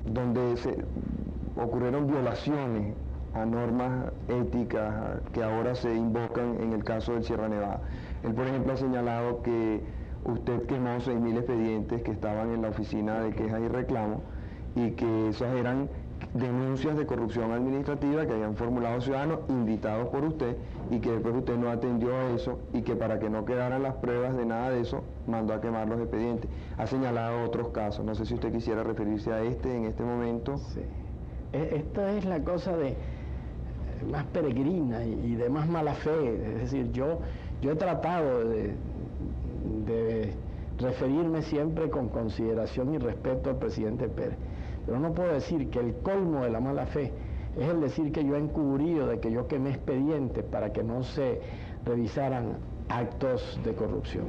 donde ocurrieron violaciones a normas éticas que ahora se invocan en el caso del Sierra Nevada. Él, por ejemplo, ha señalado que usted quemó 6.000 expedientes que estaban en la oficina de quejas y reclamos y que esas eran denuncias de corrupción administrativa que habían formulado ciudadanos invitados por usted y que después usted no atendió a eso y que para que no quedaran las pruebas de nada de eso mandó a quemar los expedientes. Ha señalado otros casos, no sé si usted quisiera referirse a en este momento. Sí. Esta es la cosa de más peregrina y de más mala fe, es decir, yo he tratado de referirme siempre con consideración y respeto al presidente Pérez, pero no puedo decir que el colmo de la mala fe es el decir que yo he encubrido de que yo quemé expedientes para que no se revisaran actos de corrupción.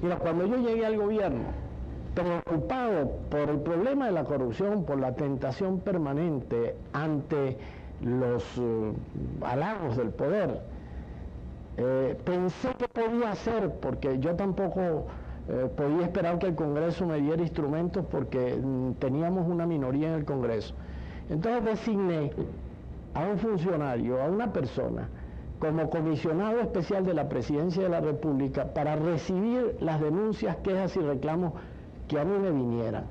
Mira, cuando yo llegué al gobierno, preocupado por el problema de la corrupción, por la tentación permanente ante los halagos del poder, pensé que podía hacer, porque yo tampoco podía esperar que el Congreso me diera instrumentos porque teníamos una minoría en el Congreso. Entonces designé a un funcionario, a una persona, como comisionado especial de la Presidencia de la República para recibir las denuncias, quejas y reclamos que a mí me vinieran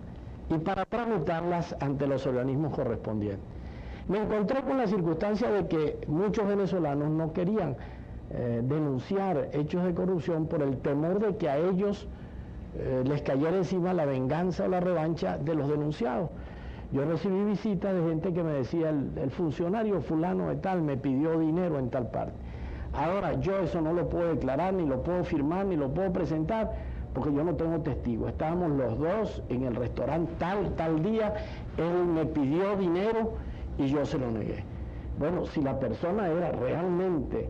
y para tramitarlas ante los organismos correspondientes. Me encontré con la circunstancia de que muchos venezolanos no querían denunciar hechos de corrupción por el temor de que a ellos les cayera encima la venganza o la revancha de los denunciados. Yo recibí visitas de gente que me decía, el funcionario fulano de tal me pidió dinero en tal parte. Ahora yo eso no lo puedo declarar, ni lo puedo firmar, ni lo puedo presentar, porque yo no tengo testigo. Estábamos los dos en el restaurante tal día, él me pidió dinero y yo se lo negué. Bueno, si la persona era realmente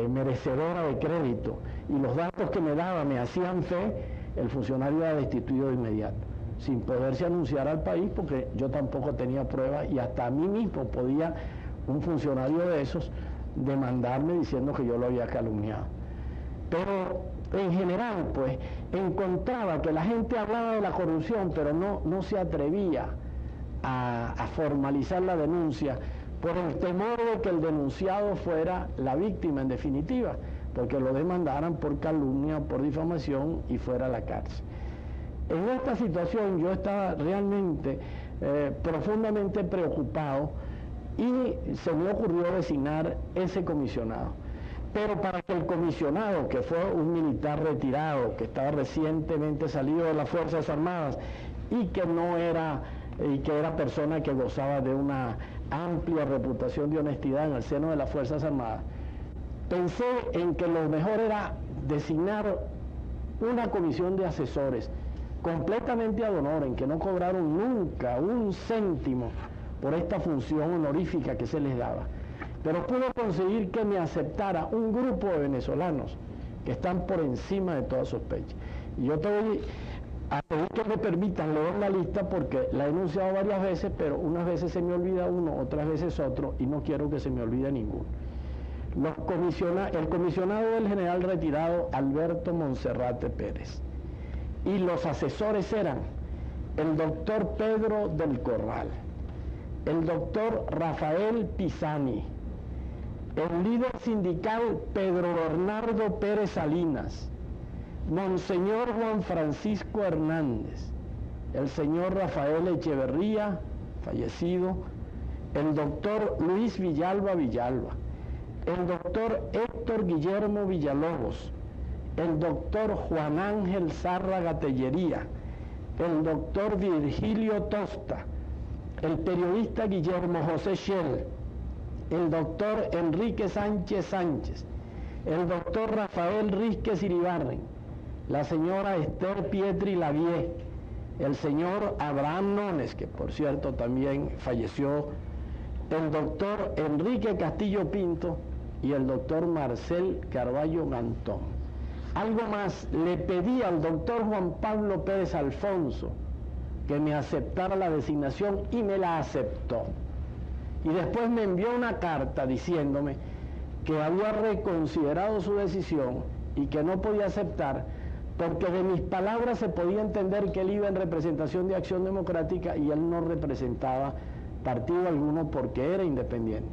merecedora de crédito y los datos que me daba me hacían fe, el funcionario era destituido de inmediato, sin poderse anunciar al país porque yo tampoco tenía pruebas y hasta a mí mismo podía un funcionario de esos demandarme diciendo que yo lo había calumniado. Pero en general, pues, encontraba que la gente hablaba de la corrupción, pero no se atrevía a formalizar la denuncia por el temor de que el denunciado fuera la víctima en definitiva, porque lo demandaran por calumnia, por difamación y fuera a la cárcel. En esta situación yo estaba realmente profundamente preocupado y se me ocurrió designar ese comisionado. Pero para que el comisionado, que fue un militar retirado, que estaba recientemente salido de las Fuerzas Armadas y que era persona que gozaba de una amplia reputación de honestidad en el seno de las Fuerzas Armadas, pensé en que lo mejor era designar una comisión de asesores completamente ad honorem, que no cobraron nunca un céntimo por esta función honorífica que se les daba. Pero pude conseguir que me aceptara un grupo de venezolanos que están por encima de toda sospecha. Y yo te voy a pedir que me permitan leer la lista porque la he enunciado varias veces, pero unas veces se me olvida uno, otras veces otro, y no quiero que se me olvide ninguno. El comisionado del general retirado Alberto Monserrate Pérez. Y los asesores eran el doctor Pedro del Corral, el doctor Rafael Pisani, el líder sindical Pedro Bernardo Pérez Salinas, Monseñor Juan Francisco Hernández, el señor Rafael Echeverría, fallecido, el doctor Luis Villalba Villalba, el doctor Héctor Guillermo Villalobos, el doctor Juan Ángel Zárraga Tellería, el doctor Virgilio Tosta, el periodista Guillermo José Schell, el doctor Enrique Sánchez Sánchez, el doctor Rafael Rísquez Iribarren, la señora Esther Pietri Lavie, el señor Abraham Nones, que por cierto también falleció, el doctor Enrique Castillo Pinto y el doctor Marcel Carballo Gantón. Algo más, le pedí al doctor Juan Pablo Pérez Alfonso que me aceptara la designación y me la aceptó. Y después me envió una carta diciéndome que había reconsiderado su decisión y que no podía aceptar porque de mis palabras se podía entender que él iba en representación de Acción Democrática y él no representaba partido alguno porque era independiente.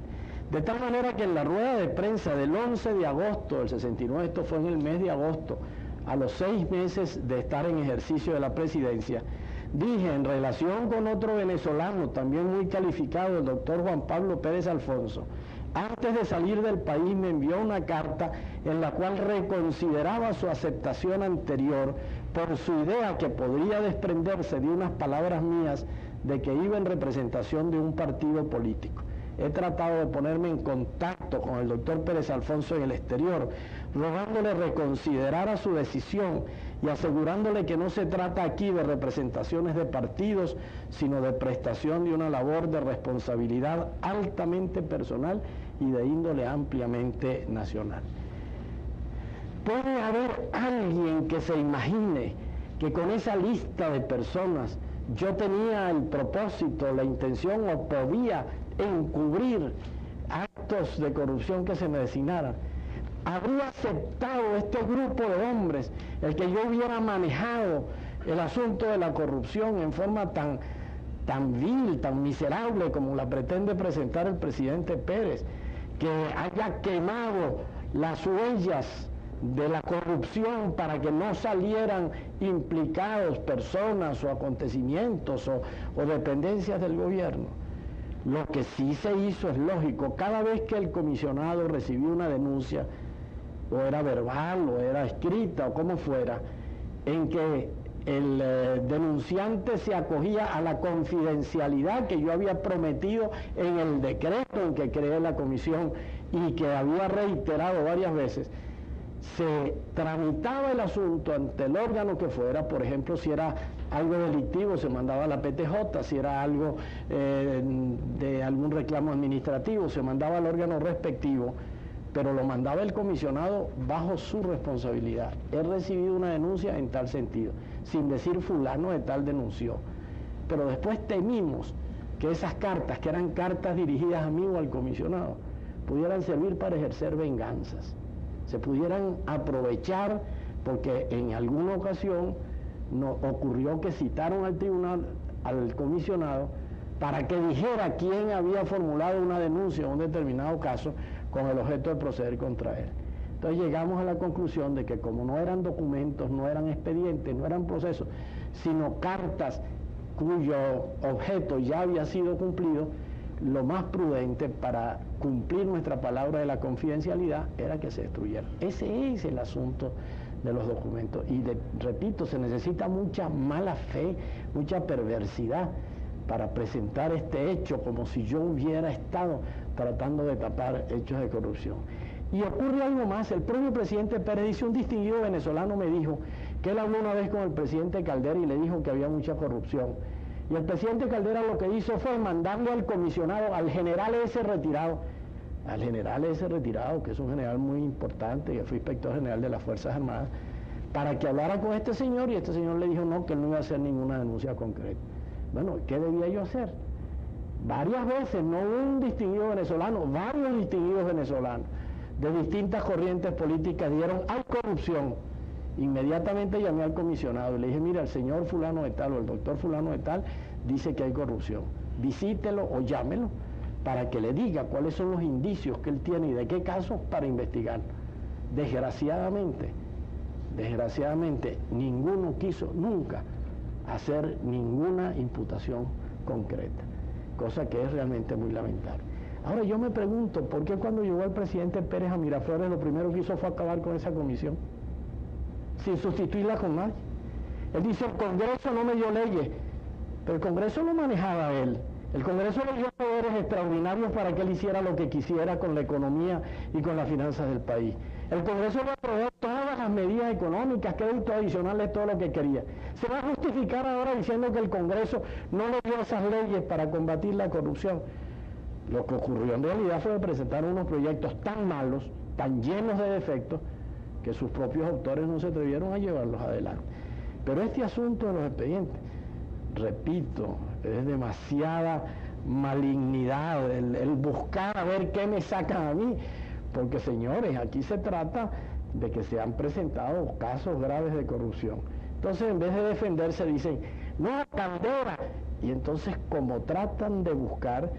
De tal manera que en la rueda de prensa del 11 de agosto del 69, esto fue en el mes de agosto, a los 6 meses de estar en ejercicio de la presidencia, dije en relación con otro venezolano también muy calificado, el doctor Juan Pablo Pérez Alfonso, antes de salir del país me envió una carta en la cual reconsideraba su aceptación anterior por su idea que podría desprenderse de unas palabras mías de que iba en representación de un partido político. He tratado de ponerme en contacto con el doctor Pérez Alfonso en el exterior, rogándole reconsiderara su decisión y asegurándole que no se trata aquí de representaciones de partidos, sino de prestación de una labor de responsabilidad altamente personal y de índole ampliamente nacional. ¿Puede haber alguien que se imagine que con esa lista de personas yo tenía el propósito, la intención o podía encubrir actos de corrupción que se me designaran? ¿Habría aceptado este grupo de hombres el que yo hubiera manejado el asunto de la corrupción en forma tan vil, tan miserable como la pretende presentar el presidente Pérez, que haya quemado las huellas de la corrupción para que no salieran implicados personas o acontecimientos o dependencias del gobierno? Lo que sí se hizo es lógico, cada vez que el comisionado recibió una denuncia, o era verbal, o era escrita, o como fuera, en que el denunciante se acogía a la confidencialidad que yo había prometido en el decreto en que creé la comisión y que había reiterado varias veces, se tramitaba el asunto ante el órgano que fuera. Por ejemplo, si era algo delictivo se mandaba a la PTJ, si era algo de algún reclamo administrativo se mandaba al órgano respectivo, pero lo mandaba el comisionado bajo su responsabilidad. He recibido una denuncia en tal sentido, sin decir fulano de tal denunció. Pero después temimos que esas cartas, que eran cartas dirigidas a mí o al comisionado, pudieran servir para ejercer venganzas, se pudieran aprovechar, porque en alguna ocasión ocurrió que citaron al tribunal, al comisionado, para que dijera quién había formulado una denuncia en un determinado caso con el objeto de proceder contra él. Entonces llegamos a la conclusión de que como no eran documentos, no eran expedientes, no eran procesos, sino cartas cuyo objeto ya había sido cumplido, lo más prudente para cumplir nuestra palabra de la confidencialidad era que se destruyera. Ese es el asunto de los documentos. Y repito, se necesita mucha mala fe, mucha perversidad para presentar este hecho como si yo hubiera estado tratando de tapar hechos de corrupción. Y ocurre algo más. El propio presidente Pérez dice, un distinguido venezolano me dijo que él habló una vez con el presidente Caldera y le dijo que había mucha corrupción. Y el presidente Caldera lo que hizo fue mandarle al comisionado, al general ese retirado, que es un general muy importante, que fue inspector general de las Fuerzas Armadas, para que hablara con este señor, y este señor le dijo no, que él no iba a hacer ninguna denuncia concreta. Bueno, ¿qué debía yo hacer? Varias veces, no un distinguido venezolano, varios distinguidos venezolanos de distintas corrientes políticas dieron hay corrupción. Inmediatamente llamé al comisionado y le dije, mira, el señor fulano de tal o el doctor fulano de tal dice que hay corrupción. Visítelo o llámelo para que le diga cuáles son los indicios que él tiene y de qué casos para investigar. Desgraciadamente, ninguno quiso nunca hacer ninguna imputación concreta, cosa que es realmente muy lamentable. Ahora yo me pregunto, ¿por qué cuando llegó el presidente Pérez a Miraflores lo primero que hizo fue acabar con esa comisión? Sin sustituirla con nadie. Él dice, el Congreso no me dio leyes, pero el Congreso lo manejaba él. El Congreso le dio poderes extraordinarios para que él hiciera lo que quisiera con la economía y con las finanzas del país. El Congreso le aprobó todas las medidas económicas, créditos adicionales, todo lo que quería. Se va a justificar ahora diciendo que el Congreso no le dio esas leyes para combatir la corrupción. Lo que ocurrió en realidad fue presentar unos proyectos tan malos, tan llenos de defectos, que sus propios autores no se atrevieron a llevarlos adelante. Pero este asunto de los expedientes, repito, es demasiada malignidad, el buscar a ver qué me sacan a mí, porque señores, aquí se trata de que se han presentado casos graves de corrupción. Entonces, en vez de defenderse, dicen, no, Caldera, y entonces como tratan de buscar,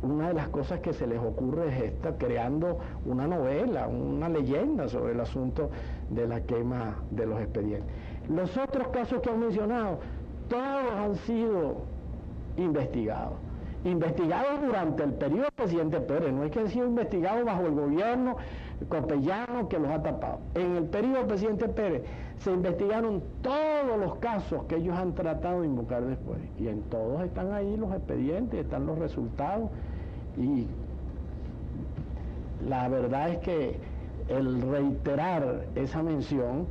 una de las cosas que se les ocurre es esta, creando una novela, una leyenda sobre el asunto de la quema de los expedientes. Los otros casos que han mencionado, todos han sido investigados durante el periodo del presidente Pérez, no es que han sido investigados bajo el gobierno copellano que los ha tapado. En el periodo del presidente Pérez se investigaron todos los casos que ellos han tratado de invocar después, y en todos están ahí los expedientes, están los resultados, y la verdad es que el reiterar esa mención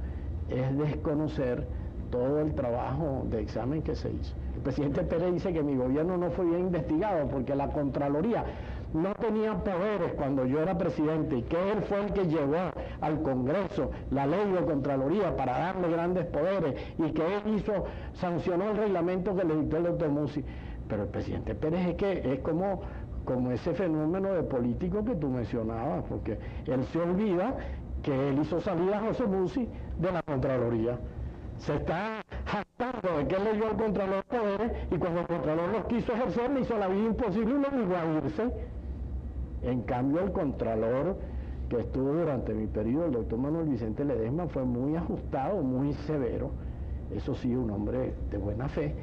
es desconocer todo el trabajo de examen que se hizo. El presidente Pérez dice que mi gobierno no fue bien investigado porque la Contraloría no tenía poderes cuando yo era presidente, y que él fue el que llevó al Congreso la ley de Contraloría para darle grandes poderes, y que él sancionó el reglamento que le dictó el doctor Mussi. Pero el presidente Pérez es como ese fenómeno de político que tú mencionabas, porque él se olvida que él hizo salir a José Mussi de la Contraloría. Se está jactando de que él le dio al Contralor poderes, y cuando el Contralor los quiso ejercer le hizo la vida imposible y lo obligó a irse. En cambio, el Contralor que estuvo durante mi periodo, el doctor Manuel Vicente Ledesma, fue muy ajustado, muy severo. Eso sí, un hombre de buena fe,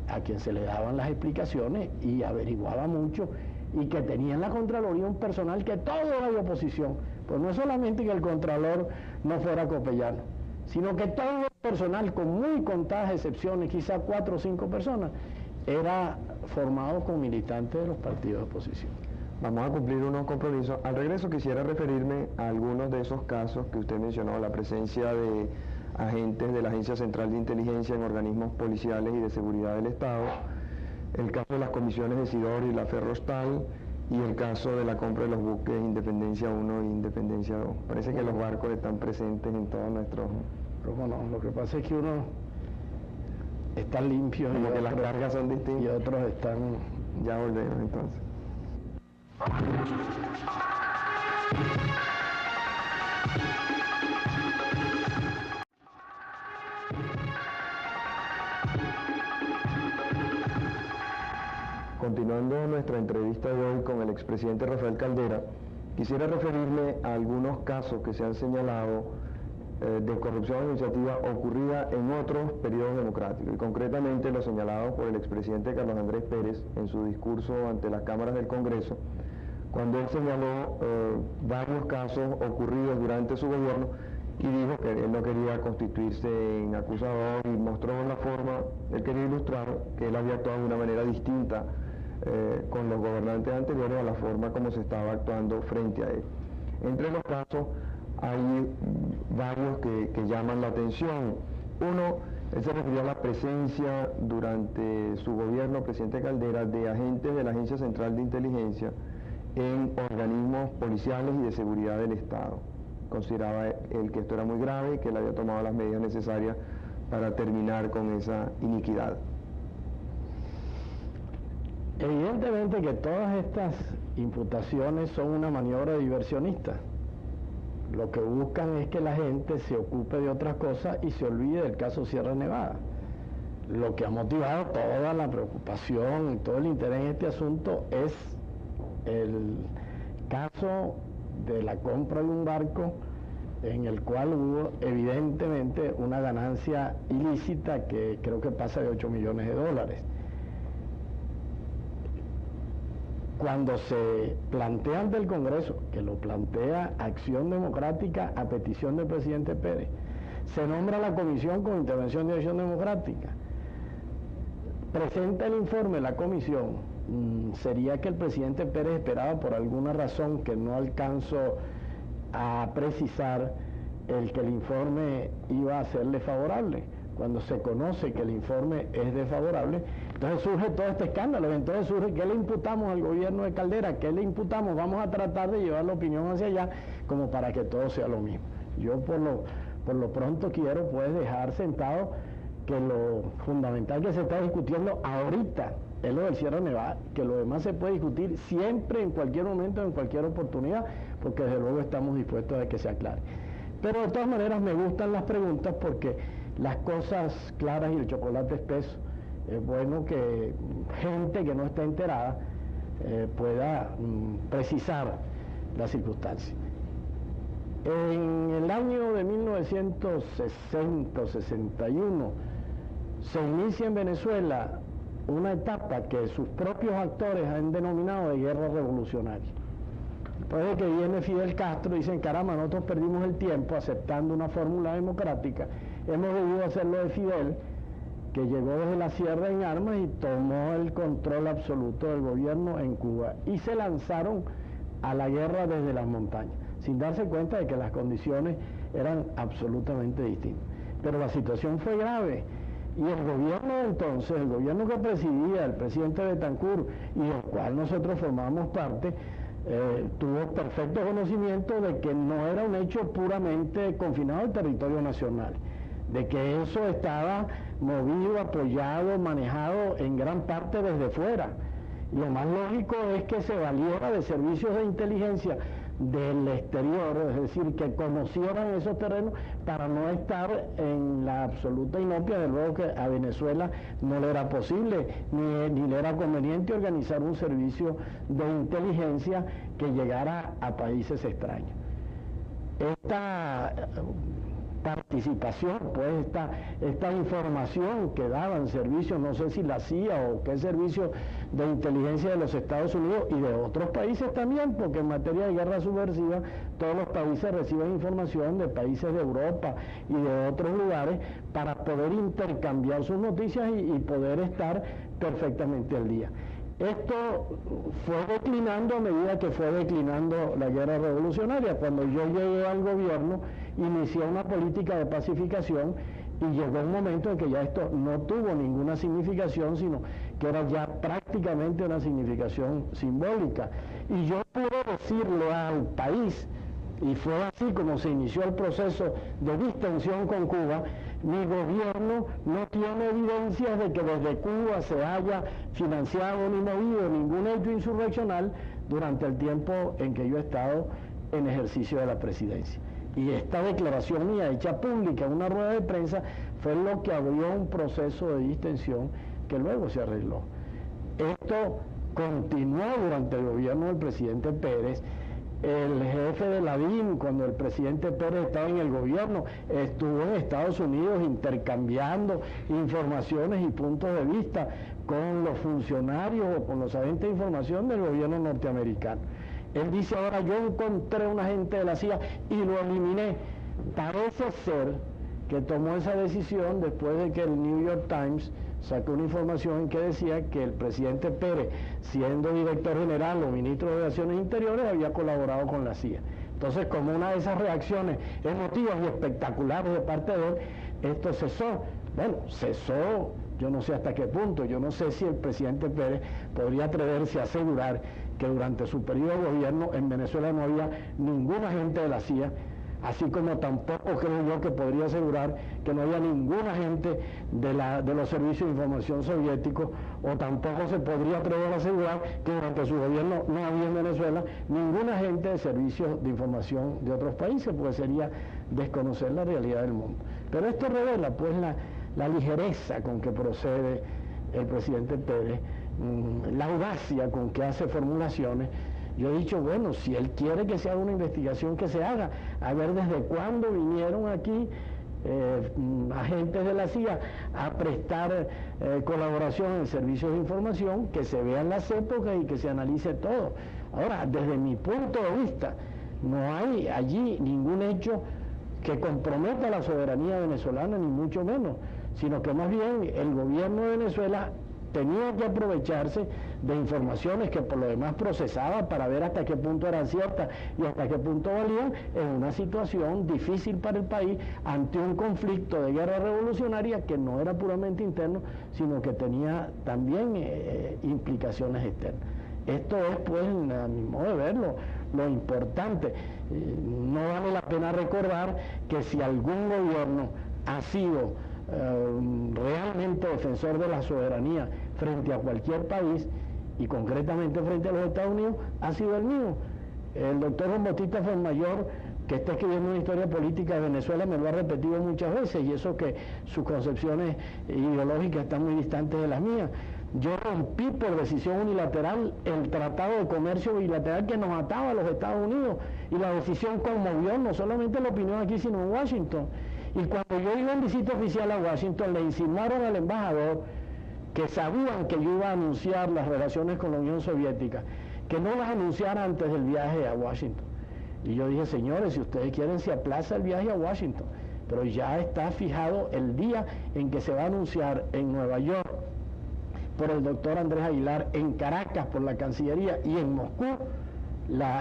a quien se le daban las explicaciones y averiguaba mucho, y que tenía en la Contraloría un personal que todo era de oposición. Pues no es solamente que el Contralor no fuera copellano, sino que todo el personal, con muy contadas excepciones, quizá 4 o 5 personas, era formado con militantes de los partidos de oposición. Vamos a cumplir unos compromisos. Al regreso quisiera referirme a algunos de esos casos que usted mencionó, la presencia de agentes de la Agencia Central de Inteligencia en organismos policiales y de seguridad del Estado, el caso de las comisiones de Sidor y la Ferrostal, y el caso de la compra de los buques Independencia 1 e Independencia 2. Parece que los barcos están presentes en todos nuestros... ¿Cómo no? Lo que pasa es que uno está limpio, como que las cargas son distintas, y otros están... Ya volvemos entonces. Continuando nuestra entrevista de hoy con el expresidente Rafael Caldera, quisiera referirme a algunos casos que se han señalado de corrupción administrativa ocurrida en otros periodos democráticos, y concretamente los señalados por el expresidente Carlos Andrés Pérez en su discurso ante las cámaras del Congreso, cuando él señaló varios casos ocurridos durante su gobierno y dijo que él no quería constituirse en acusador, y mostró la forma, él quería ilustrar que él había actuado de una manera distinta con los gobernantes anteriores a la forma como se estaba actuando frente a él. Entre los casos hay varios que llaman la atención. Uno, él se refería a la presencia durante su gobierno, presidente Caldera, de agentes de la Agencia Central de Inteligencia en organismos policiales y de seguridad del Estado. Consideraba él que esto era muy grave y que él había tomado las medidas necesarias para terminar con esa iniquidad. Evidentemente que todas estas imputaciones son una maniobra diversionista. Lo que buscan es que la gente se ocupe de otras cosas y se olvide del caso Sierra Nevada. Lo que ha motivado toda la preocupación y todo el interés en este asunto es el caso de la compra de un barco en el cual hubo evidentemente una ganancia ilícita que creo que pasa de 8 millones de dólares. Cuando se plantea ante el Congreso, que lo plantea Acción Democrática a petición del presidente Pérez, se nombra la comisión con intervención de Acción Democrática, presenta el informe la comisión, sería que el presidente Pérez esperaba por alguna razón que no alcanzo a precisar el que el informe iba a serle favorable. Cuando se conoce que el informe es desfavorable, entonces surge todo este escándalo. Entonces surge, ¿qué le imputamos al gobierno de Caldera? ¿Qué le imputamos? Vamos a tratar de llevar la opinión hacia allá como para que todo sea lo mismo. Yo por lo pronto quiero pues dejar sentado que lo fundamental que se está discutiendo ahorita es lo del Sierra Nevada, que lo demás se puede discutir siempre, en cualquier momento, en cualquier oportunidad, porque desde luego estamos dispuestos a que se aclare. Pero de todas maneras me gustan las preguntas porque las cosas claras y el chocolate espeso, es bueno que gente que no está enterada pueda precisar las circunstancias. En el año de 1960-61 se inicia en Venezuela una etapa que sus propios actores han denominado de guerra revolucionaria. Después de que viene Fidel Castro, dicen, caramba, nosotros perdimos el tiempo aceptando una fórmula democrática, hemos debido hacerlo de Fidel, que llegó desde la sierra en armas y tomó el control absoluto del gobierno en Cuba, y se lanzaron a la guerra desde las montañas, sin darse cuenta de que las condiciones eran absolutamente distintas. Pero la situación fue grave, y el gobierno de entonces, el gobierno que presidía el presidente Betancur, y del cual nosotros formamos parte, tuvo perfecto conocimiento de que no era un hecho puramente confinado al territorio nacional, de que eso estaba movido, apoyado, manejado en gran parte desde fuera. Y lo más lógico es que se valiera de servicios de inteligencia del exterior, es decir, que conocieran esos terrenos para no estar en la absoluta inopia. De luego que a Venezuela no le era posible ni le era conveniente organizar un servicio de inteligencia que llegara a países extraños. Esta participación, pues esta información que daban servicios, no sé si la CIA o qué servicio de inteligencia de los Estados Unidos y de otros países también, porque en materia de guerra subversiva todos los países reciben información de países de Europa y de otros lugares para poder intercambiar sus noticias y poder estar perfectamente al día. Esto fue declinando a medida que fue declinando la guerra revolucionaria. Cuando yo llegué al gobierno, inicié una política de pacificación y llegó un momento en que ya esto no tuvo ninguna significación, sino que era ya prácticamente una significación simbólica. Y yo pude decirle al país, y fue así como se inició el proceso de distensión con Cuba, mi gobierno no tiene evidencias de que desde Cuba se haya financiado ni movido ningún hecho insurreccional durante el tiempo en que yo he estado en ejercicio de la presidencia. Y esta declaración mía hecha pública en una rueda de prensa fue lo que abrió un proceso de distensión que luego se arregló. Esto continuó durante el gobierno del presidente Pérez. El jefe de la DIN, cuando el presidente Pérez estaba en el gobierno, estuvo en Estados Unidos intercambiando informaciones y puntos de vista con los funcionarios o con los agentes de información del gobierno norteamericano. Él dice ahora, yo encontré un agente de la CIA y lo eliminé. Parece ser que tomó esa decisión después de que el New York Times sacó una información en que decía que el presidente Pérez, siendo director general o ministro de Relaciones Interiores, había colaborado con la CIA. Entonces, como una de esas reacciones emotivas y espectaculares de parte de él, esto cesó. Bueno, cesó, yo no sé hasta qué punto, yo no sé si el presidente Pérez podría atreverse a asegurar que durante su periodo de gobierno en Venezuela no había ningún agente de la CIA, así como tampoco creo yo que podría asegurar que no había ningún agente de los servicios de información soviéticos, o tampoco se podría atrever a asegurar que durante su gobierno no había en Venezuela ningún agente de servicios de información de otros países, porque sería desconocer la realidad del mundo. Pero esto revela pues la ligereza con que procede el presidente Pérez, la audacia con que hace formulaciones. Yo he dicho, bueno, si él quiere que se haga una investigación, que se haga, a ver desde cuándo vinieron aquí agentes de la CIA a prestar colaboración en servicios de información, que se vean las épocas y que se analice todo. Ahora, desde mi punto de vista, no hay allí ningún hecho que comprometa la soberanía venezolana, ni mucho menos, sino que más bien el gobierno de Venezuela tenía que aprovecharse de informaciones que por lo demás procesaba para ver hasta qué punto eran ciertas y hasta qué punto valían en una situación difícil para el país ante un conflicto de guerra revolucionaria que no era puramente interno, sino que tenía también implicaciones externas. Esto es, pues, a mi modo de verlo, lo importante. No vale la pena recordar que si algún gobierno ha sido realmente defensor de la soberanía frente a cualquier país, y concretamente frente a los Estados Unidos, ha sido el mío. El doctor Juan Bautista Fuenmayor, que está escribiendo una historia política de Venezuela, me lo ha repetido muchas veces, y eso que sus concepciones ideológicas están muy distantes de las mías. Yo rompí por decisión unilateral el tratado de comercio bilateral que nos ataba a los Estados Unidos, y la decisión conmovió no solamente la opinión aquí, sino en Washington. Y cuando yo iba en visita oficial a Washington, le insinuaron al embajador que sabían que yo iba a anunciar las relaciones con la Unión Soviética, que no las anunciara antes del viaje a Washington. Y yo dije, señores, si ustedes quieren se aplaza el viaje a Washington, pero ya está fijado el día en que se va a anunciar en Nueva York por el doctor Andrés Aguilar, en Caracas por la Cancillería y en Moscú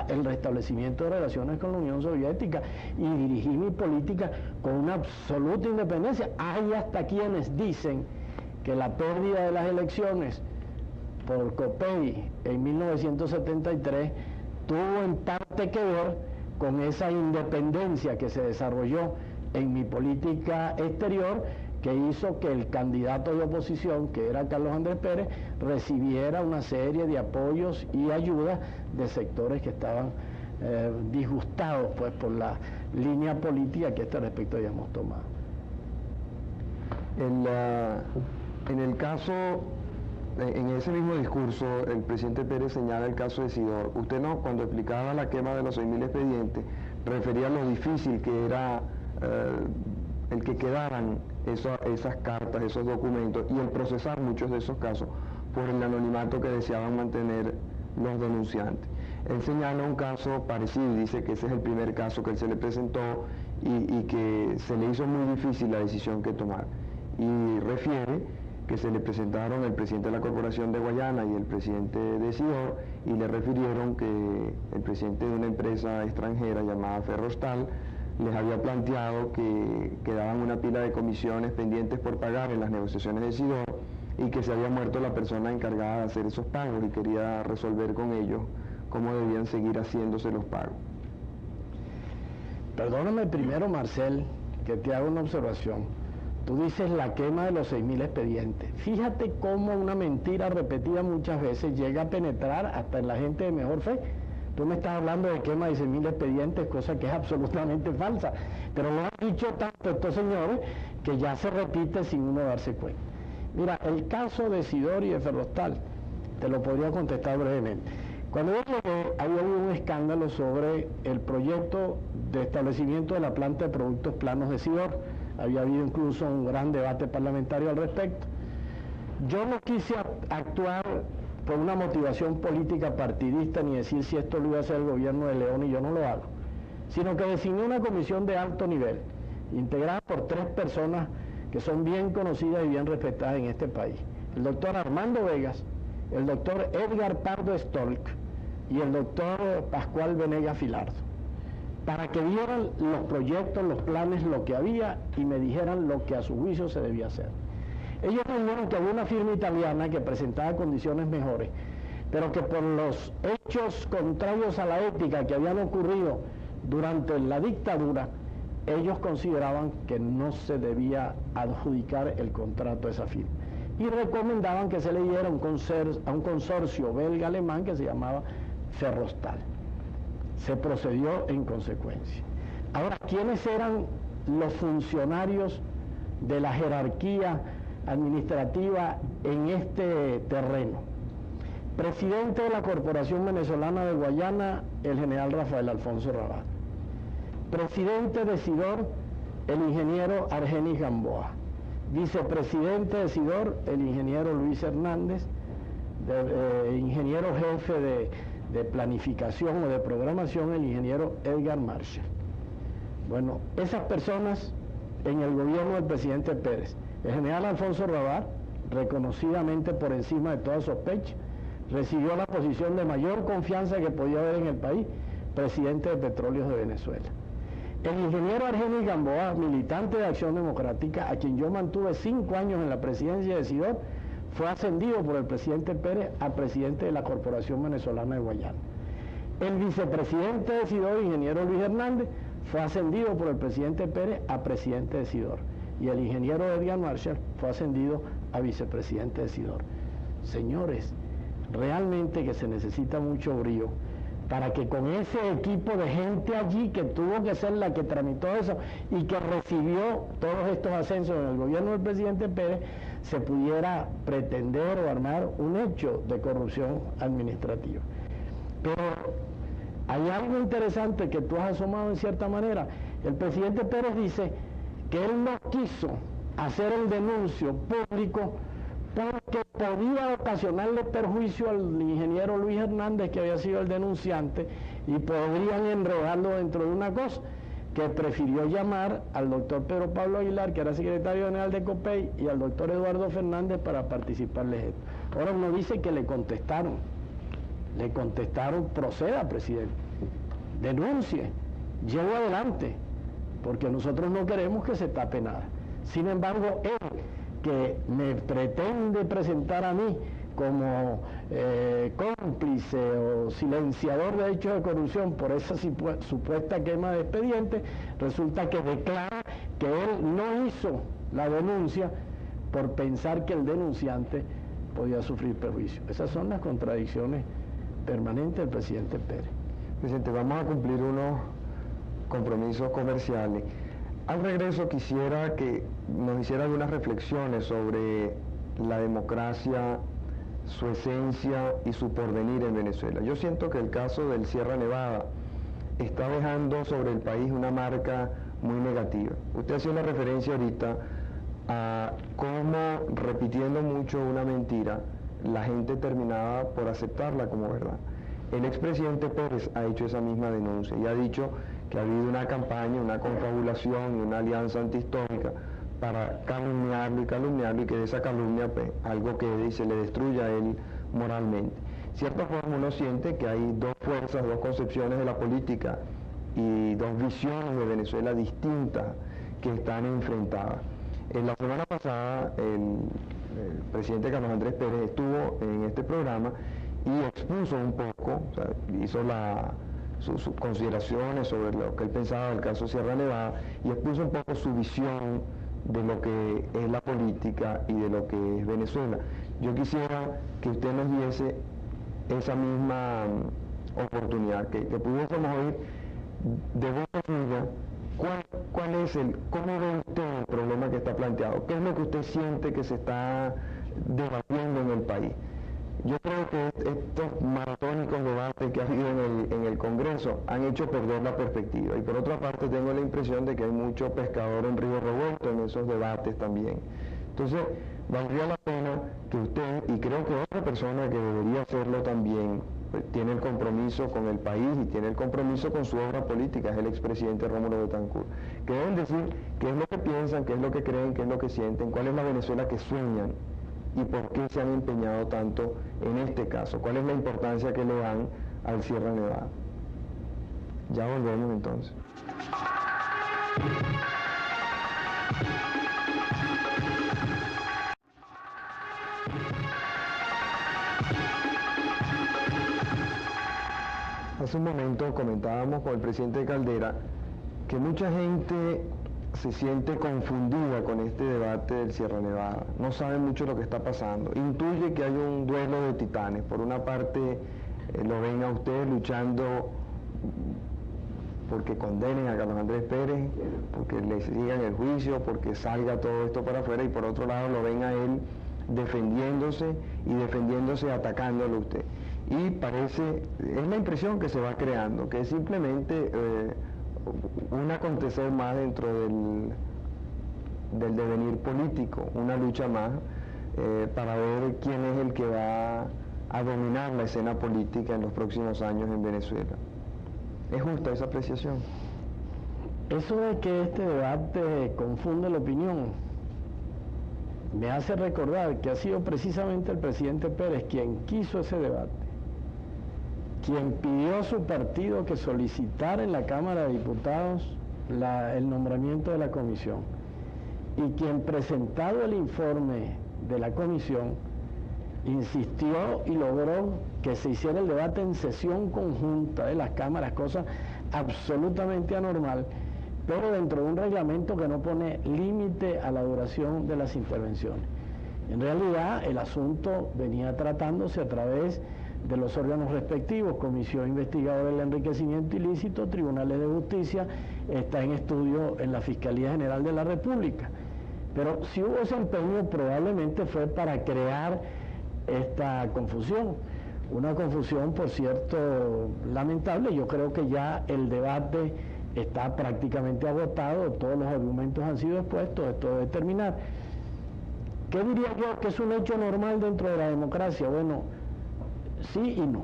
el restablecimiento de relaciones con la Unión Soviética, y dirigí mi política con una absoluta independencia. Hay hasta quienes dicen que la pérdida de las elecciones por Copey en 1973 tuvo en parte que ver con esa independencia que se desarrolló en mi política exterior, que hizo que el candidato de oposición, que era Carlos Andrés Pérez, recibiera una serie de apoyos y ayudas de sectores que estaban disgustados pues por la línea política que a este respecto habíamos tomado. En el caso, en ese mismo discurso, el presidente Pérez señala el caso de Sidor. Usted no, cuando explicaba la quema de los 6.000 expedientes, refería a lo difícil que era el que quedaran esas cartas, esos documentos, y el procesar muchos de esos casos por el anonimato que deseaban mantener los denunciantes. Él señala un caso parecido, dice que ese es el primer caso que él se le presentó y que se le hizo muy difícil la decisión que tomar. Y refiere que se le presentaron el presidente de la Corporación de Guayana y el presidente de Sidor, y le refirieron que el presidente de una empresa extranjera llamada Ferrostal les había planteado que quedaban una pila de comisiones pendientes por pagar en las negociaciones de Sidor, y que se había muerto la persona encargada de hacer esos pagos y quería resolver con ellos cómo debían seguir haciéndose los pagos. Perdóname primero, Marcel, que te hago una observación. Tú dices la quema de los 6.000 expedientes. Fíjate cómo una mentira repetida muchas veces llega a penetrar hasta en la gente de mejor fe. Tú me estás hablando de quema de 6.000 expedientes, cosa que es absolutamente falsa. Pero lo han dicho tanto estos señores que ya se repite sin uno darse cuenta. Mira, el caso de Sidor y de Ferrostal te lo podría contestar brevemente. Cuando yo llegué, había habido un escándalo sobre el proyecto de establecimiento de la planta de productos planos de Sidor. Había habido incluso un gran debate parlamentario al respecto. Yo no quise actuar por una motivación política partidista ni decir si esto lo iba a hacer el gobierno de León y yo no lo hago, sino que designé una comisión de alto nivel, integrada por 3 personas que son bien conocidas y bien respetadas en este país. El doctor Armando Vegas, el doctor Edgar Pardo Stolk y el doctor Pascual Venegas Filardo, para que vieran los proyectos, los planes, lo que había y me dijeran lo que a su juicio se debía hacer. Ellos vieron que había una firma italiana que presentaba condiciones mejores, pero que por los hechos contrarios a la ética que habían ocurrido durante la dictadura, ellos consideraban que no se debía adjudicar el contrato a esa firma y recomendaban que se le diera a un consorcio belga-alemán que se llamaba Ferrostal. Se procedió en consecuencia. Ahora, ¿quiénes eran los funcionarios de la jerarquía administrativa en este terreno? Presidente de la Corporación Venezolana de Guayana, el general Rafael Alfonso Rabat. Presidente de Sidor, el ingeniero Argenis Gamboa. Vicepresidente de Sidor, el ingeniero Luis Hernández, ingeniero jefe de planificación o de programación, el ingeniero Edgar Marshall. Bueno, esas personas en el gobierno del presidente Pérez. El general Alfonso Rabat, reconocidamente por encima de toda sospecha, recibió la posición de mayor confianza que podía haber en el país, presidente de Petróleos de Venezuela. El ingeniero Argenis Gamboa, militante de Acción Democrática, a quien yo mantuve 5 años en la presidencia de Sidor, fue ascendido por el presidente Pérez a presidente de la Corporación Venezolana de Guayana. El vicepresidente de Sidor, ingeniero Luis Hernández, fue ascendido por el presidente Pérez a presidente de Sidor. Y el ingeniero Edgar Marshall fue ascendido a vicepresidente de Sidor. Señores, realmente que se necesita mucho brío para que con ese equipo de gente allí, que tuvo que ser la que tramitó eso y que recibió todos estos ascensos en el gobierno del presidente Pérez, se pudiera pretender o armar un hecho de corrupción administrativa. Pero hay algo interesante que tú has asomado en cierta manera. El presidente Pérez dice que él no quiso hacer el denuncio público porque podía ocasionarle perjuicio al ingeniero Luis Hernández, que había sido el denunciante, y podrían enredarlo dentro de una cosa, que prefirió llamar al doctor Pedro Pablo Aguilar, que era secretario general de COPEI, y al doctor Eduardo Fernández para participarles esto. Ahora uno dice que le contestaron, proceda, presidente, denuncie, lleve adelante, porque nosotros no queremos que se tape nada. Sin embargo, él, que me pretende presentar a mí como cómplice o silenciador de hechos de corrupción por esa supuesta quema de expediente, resulta que declara que él no hizo la denuncia por pensar que el denunciante podía sufrir perjuicio. Esas son las contradicciones permanentes del presidente Pérez. Presidente, vamos a cumplir unos compromisos comerciales. Al regreso quisiera que nos hiciera algunas reflexiones sobre la democracia, su esencia y su porvenir en Venezuela. Yo siento que el caso del Sierra Nevada está dejando sobre el país una marca muy negativa. Usted hacía una referencia ahorita a cómo, repitiendo mucho una mentira, la gente terminaba por aceptarla como verdad. El expresidente Pérez ha hecho esa misma denuncia y ha dicho que ha habido una campaña, una confabulación y una alianza antihistórica para calumniarlo y que de esa calumnia pues, algo quede y se le destruya a él moralmente. De cierta forma uno siente que hay dos fuerzas, dos concepciones de la política y dos visiones de Venezuela distintas que están enfrentadas. La semana pasada el presidente Carlos Andrés Pérez estuvo en este programa y expuso un poco, o sea, hizo sus consideraciones sobre lo que él pensaba del caso Sierra Nevada y expuso un poco su visión de lo que es la política y de lo que es Venezuela. Yo quisiera que usted nos diese esa misma oportunidad, que pudiésemos oír de voz suya cómo ve usted el problema que está planteado, qué es lo que usted siente que se está debatiendo en el país. Yo creo que estos maratónicos debates que ha habido en el Congreso han hecho perder la perspectiva. Y por otra parte tengo la impresión de que hay mucho pescador en río revuelto en esos debates también. Entonces, valdría la pena que usted, y creo que otra persona que debería hacerlo también, pues, tiene el compromiso con el país y tiene el compromiso con su obra política, es el expresidente Rómulo Betancourt, que deben decir qué es lo que piensan, qué es lo que creen, qué es lo que sienten, cuál es la Venezuela que sueñan y por qué se han empeñado tanto en este caso, cuál es la importancia que le dan al Sierra Nevada. Ya volvemos entonces. Hace un momento comentábamos con el presidente Caldera que mucha gente se siente confundida con este debate del Sierra Nevada, no sabe mucho lo que está pasando, intuye que hay un duelo de titanes. Por una parte lo ven a usted luchando porque condenen a Carlos Andrés Pérez, porque le sigan el juicio, porque salga todo esto para afuera, y por otro lado lo ven a él defendiéndose, atacándolo a usted. Y parece, es la impresión que se va creando, que es simplemente un acontecer más dentro del devenir político, una lucha más para ver quién es el que va a dominar la escena política en los próximos años en Venezuela. ¿Es justa esa apreciación? Eso de que este debate confunde la opinión me hace recordar que ha sido precisamente el presidente Pérez quien quiso ese debate, quien pidió a su partido que solicitara en la Cámara de Diputados el nombramiento de la comisión, y quien, presentado el informe de la comisión, insistió y logró que se hiciera el debate en sesión conjunta de las cámaras, cosa absolutamente anormal, pero dentro de un reglamento que no pone límite a la duración de las intervenciones. En realidad, el asunto venía tratándose a través de los órganos respectivos, Comisión Investigadora del Enriquecimiento Ilícito, Tribunales de Justicia, está en estudio en la Fiscalía General de la República. Pero si hubo ese empeño, probablemente fue para crear esta confusión. Una confusión, por cierto, lamentable. Yo creo que ya el debate está prácticamente agotado, todos los argumentos han sido expuestos, esto debe terminar. ¿Qué diría yo que es un hecho normal dentro de la democracia? Bueno, sí y no.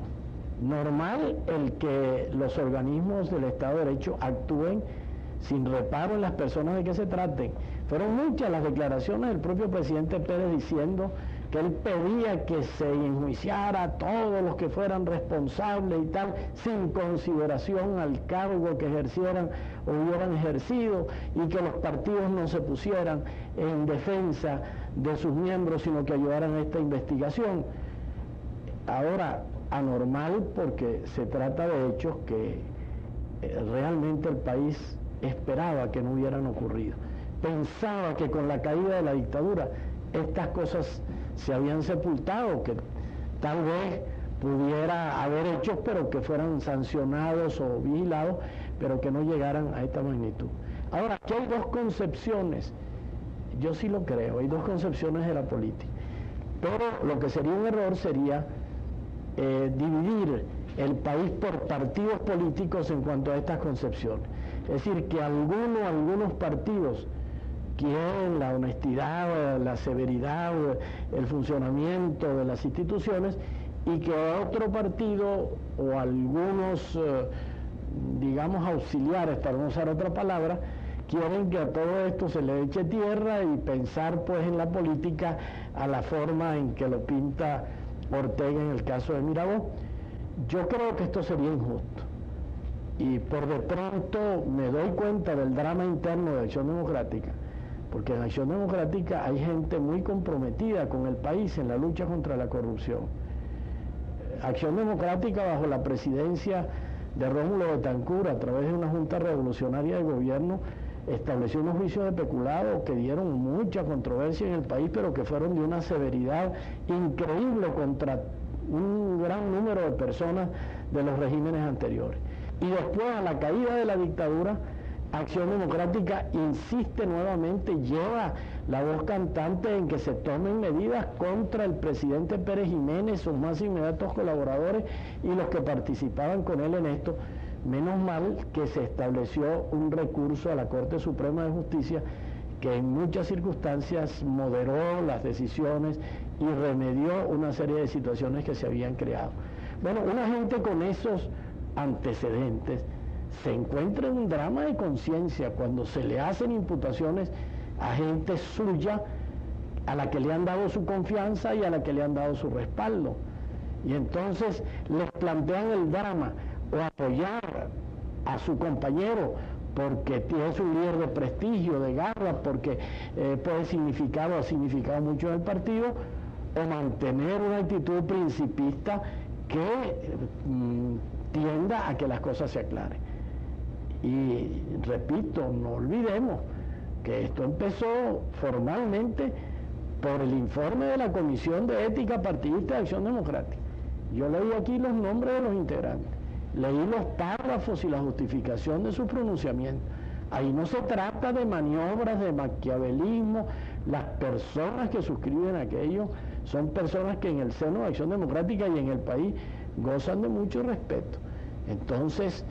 Normal el que los organismos del Estado de Derecho actúen sin reparo en las personas de que se traten. Fueron muchas las declaraciones del propio presidente Pérez diciendo que él pedía que se enjuiciara a todos los que fueran responsables y tal, sin consideración al cargo que ejercieran o hubieran ejercido, y que los partidos no se pusieran en defensa de sus miembros, sino que ayudaran a esta investigación. Ahora, anormal porque se trata de hechos que realmente el país esperaba que no hubieran ocurrido. Pensaba que con la caída de la dictadura estas cosas se habían sepultado, que tal vez pudiera haber hechos, pero que fueran sancionados o vigilados, pero que no llegaran a esta magnitud. Ahora, aquí hay dos concepciones, yo sí lo creo, hay dos concepciones de la política, pero lo que sería un error sería dividir el país por partidos políticos en cuanto a estas concepciones. Es decir, que algunos partidos quieren la honestidad, la severidad, el funcionamiento de las instituciones, y que otro partido o algunos, digamos, auxiliares, para no usar otra palabra, quieren que a todo esto se le eche tierra y pensar pues en la política a la forma en que lo pinta Ortega en el caso de Mirabó. Yo creo que esto sería injusto, y por de pronto me doy cuenta del drama interno de Acción Democrática, porque en Acción Democrática hay gente muy comprometida con el país en la lucha contra la corrupción. Acción Democrática, bajo la presidencia de Rómulo Betancourt, a través de una Junta Revolucionaria de Gobierno, estableció unos juicios de peculado que dieron mucha controversia en el país, pero que fueron de una severidad increíble contra un gran número de personas de los regímenes anteriores. Y después, a la caída de la dictadura, Acción Democrática insiste nuevamente, lleva la voz cantante en que se tomen medidas contra el presidente Pérez Jiménez, sus más inmediatos colaboradores y los que participaban con él en esto. Menos mal que se estableció un recurso a la Corte Suprema de Justicia que en muchas circunstancias moderó las decisiones y remedió una serie de situaciones que se habían creado. Bueno, una gente con esos antecedentes se encuentra en un drama de conciencia cuando se le hacen imputaciones a gente suya, a la que le han dado su confianza y a la que le han dado su respaldo. Y entonces les plantean el drama o apoyar a su compañero porque es un líder de prestigio, de garra, porque puede significar o ha significado mucho en el partido, o mantener una actitud principista que tienda a que las cosas se aclaren. Y repito, no olvidemos que esto empezó formalmente por el informe de la Comisión de Ética Partidista de Acción Democrática. Yo leí aquí los nombres de los integrantes, leí los párrafos y la justificación de su pronunciamiento. Ahí no se trata de maniobras, de maquiavelismo. Las personas que suscriben aquello son personas que en el seno de Acción Democrática y en el país gozan de mucho respeto. Entonces,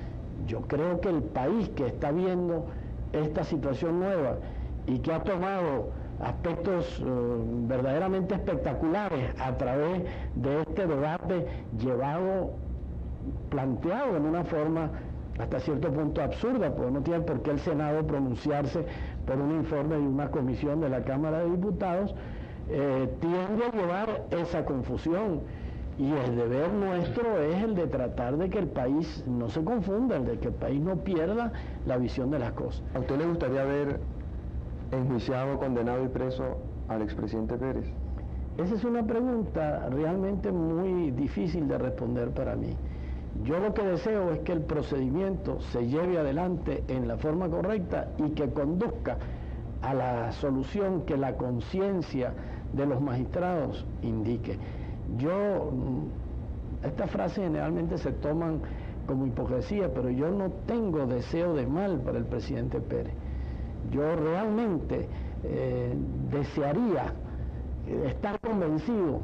yo creo que el país que está viendo esta situación nueva y que ha tomado aspectos verdaderamente espectaculares a través de este debate planteado en una forma hasta cierto punto absurda, porque no tiene por qué el Senado pronunciarse por un informe de una comisión de la Cámara de Diputados, tiende a llevar esa confusión. Y el deber nuestro es el de tratar de que el país no se confunda, el de que el país no pierda la visión de las cosas. ¿A usted le gustaría ver enjuiciado, condenado y preso al expresidente Pérez? Esa es una pregunta realmente muy difícil de responder para mí. Yo lo que deseo es que el procedimiento se lleve adelante en la forma correcta y que conduzca a la solución que la conciencia de los magistrados indique. Estas frases generalmente se toman como hipocresía, pero yo no tengo deseo de mal para el presidente Pérez. Yo realmente desearía estar convencido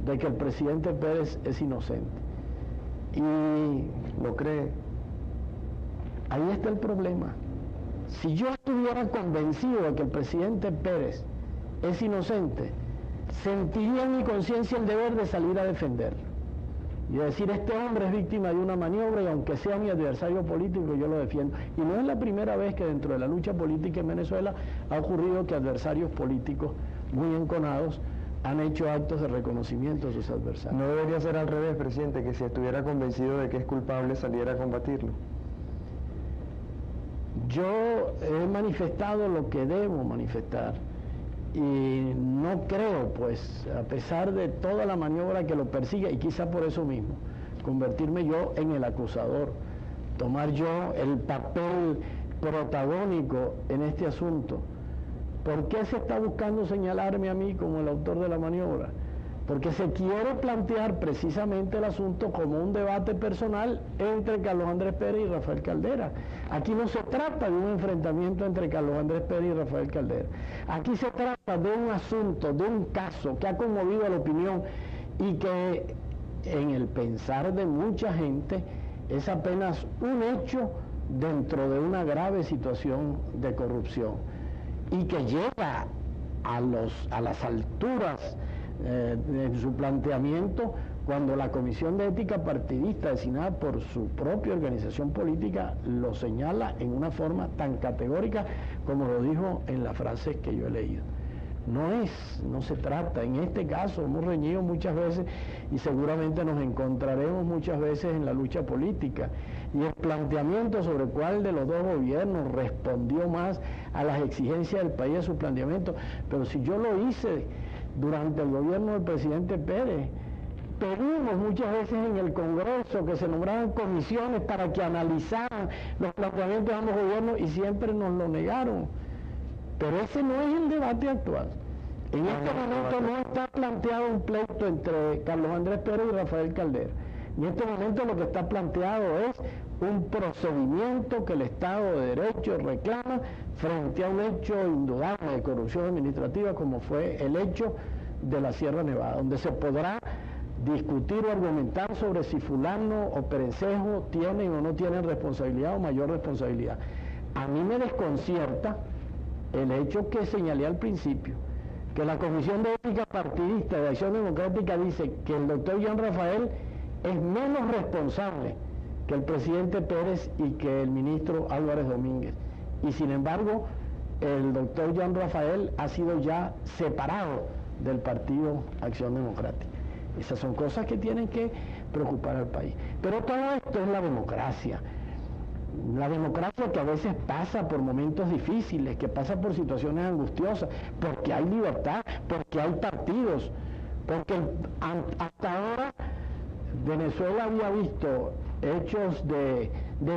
de que el presidente Pérez es inocente. Y ¿lo cree? Ahí está el problema. Si yo estuviera convencido de que el presidente Pérez es inocente, sentiría en mi conciencia el deber de salir a defenderlo y de decir, este hombre es víctima de una maniobra y aunque sea mi adversario político, yo lo defiendo. Y no es la primera vez que dentro de la lucha política en Venezuela ha ocurrido que adversarios políticos muy enconados han hecho actos de reconocimiento de sus adversarios. ¿No debería ser al revés, presidente, que si estuviera convencido de que es culpable saliera a combatirlo? Yo he manifestado lo que debo manifestar y no creo, pues, a pesar de toda la maniobra que lo persigue, y quizá por eso mismo, convertirme yo en el acusador, tomar yo el papel protagónico en este asunto. ¿Por qué se está buscando señalarme a mí como el autor de la maniobra? Porque se quiere plantear precisamente el asunto como un debate personal entre Carlos Andrés Pérez y Rafael Caldera. Aquí no se trata de un enfrentamiento entre Carlos Andrés Pérez y Rafael Caldera. Aquí se trata de un asunto, de un caso que ha conmovido a la opinión y que en el pensar de mucha gente es apenas un hecho dentro de una grave situación de corrupción y que llega a las alturas en su planteamiento cuando la Comisión de Ética Partidista designada por su propia organización política lo señala en una forma tan categórica como lo dijo en las frases que yo he leído. No se trata, en este caso hemos reñido muchas veces y seguramente nos encontraremos muchas veces en la lucha política y el planteamiento sobre cuál de los dos gobiernos respondió más a las exigencias del país de su planteamiento, pero si yo lo hice durante el gobierno del presidente Pérez, pedimos muchas veces en el Congreso que se nombraran comisiones para que analizaran los planteamientos de ambos gobiernos y siempre nos lo negaron. Pero ese no es el debate actual. En este momento no está planteado un pleito entre Carlos Andrés Pérez y Rafael Caldera. En este momento lo que está planteado es un procedimiento que el Estado de Derecho reclama frente a un hecho indudable de corrupción administrativa como fue el hecho de la Sierra Nevada, donde se podrá discutir o argumentar sobre si fulano o perencejo tienen o no tienen responsabilidad o mayor responsabilidad. A mí me desconcierta el hecho que señalé al principio, que la Comisión de Ética Partidista de Acción Democrática dice que el doctor Jean Rafael es menos responsable que el presidente Pérez y que el ministro Álvarez Domínguez. Y sin embargo, el doctor Jean Rafael ha sido ya separado del partido Acción Democrática. Esas son cosas que tienen que preocupar al país. Pero todo esto es la democracia. La democracia que a veces pasa por momentos difíciles, que pasa por situaciones angustiosas, porque hay libertad, porque hay partidos, porque hasta ahora Venezuela había visto hechos de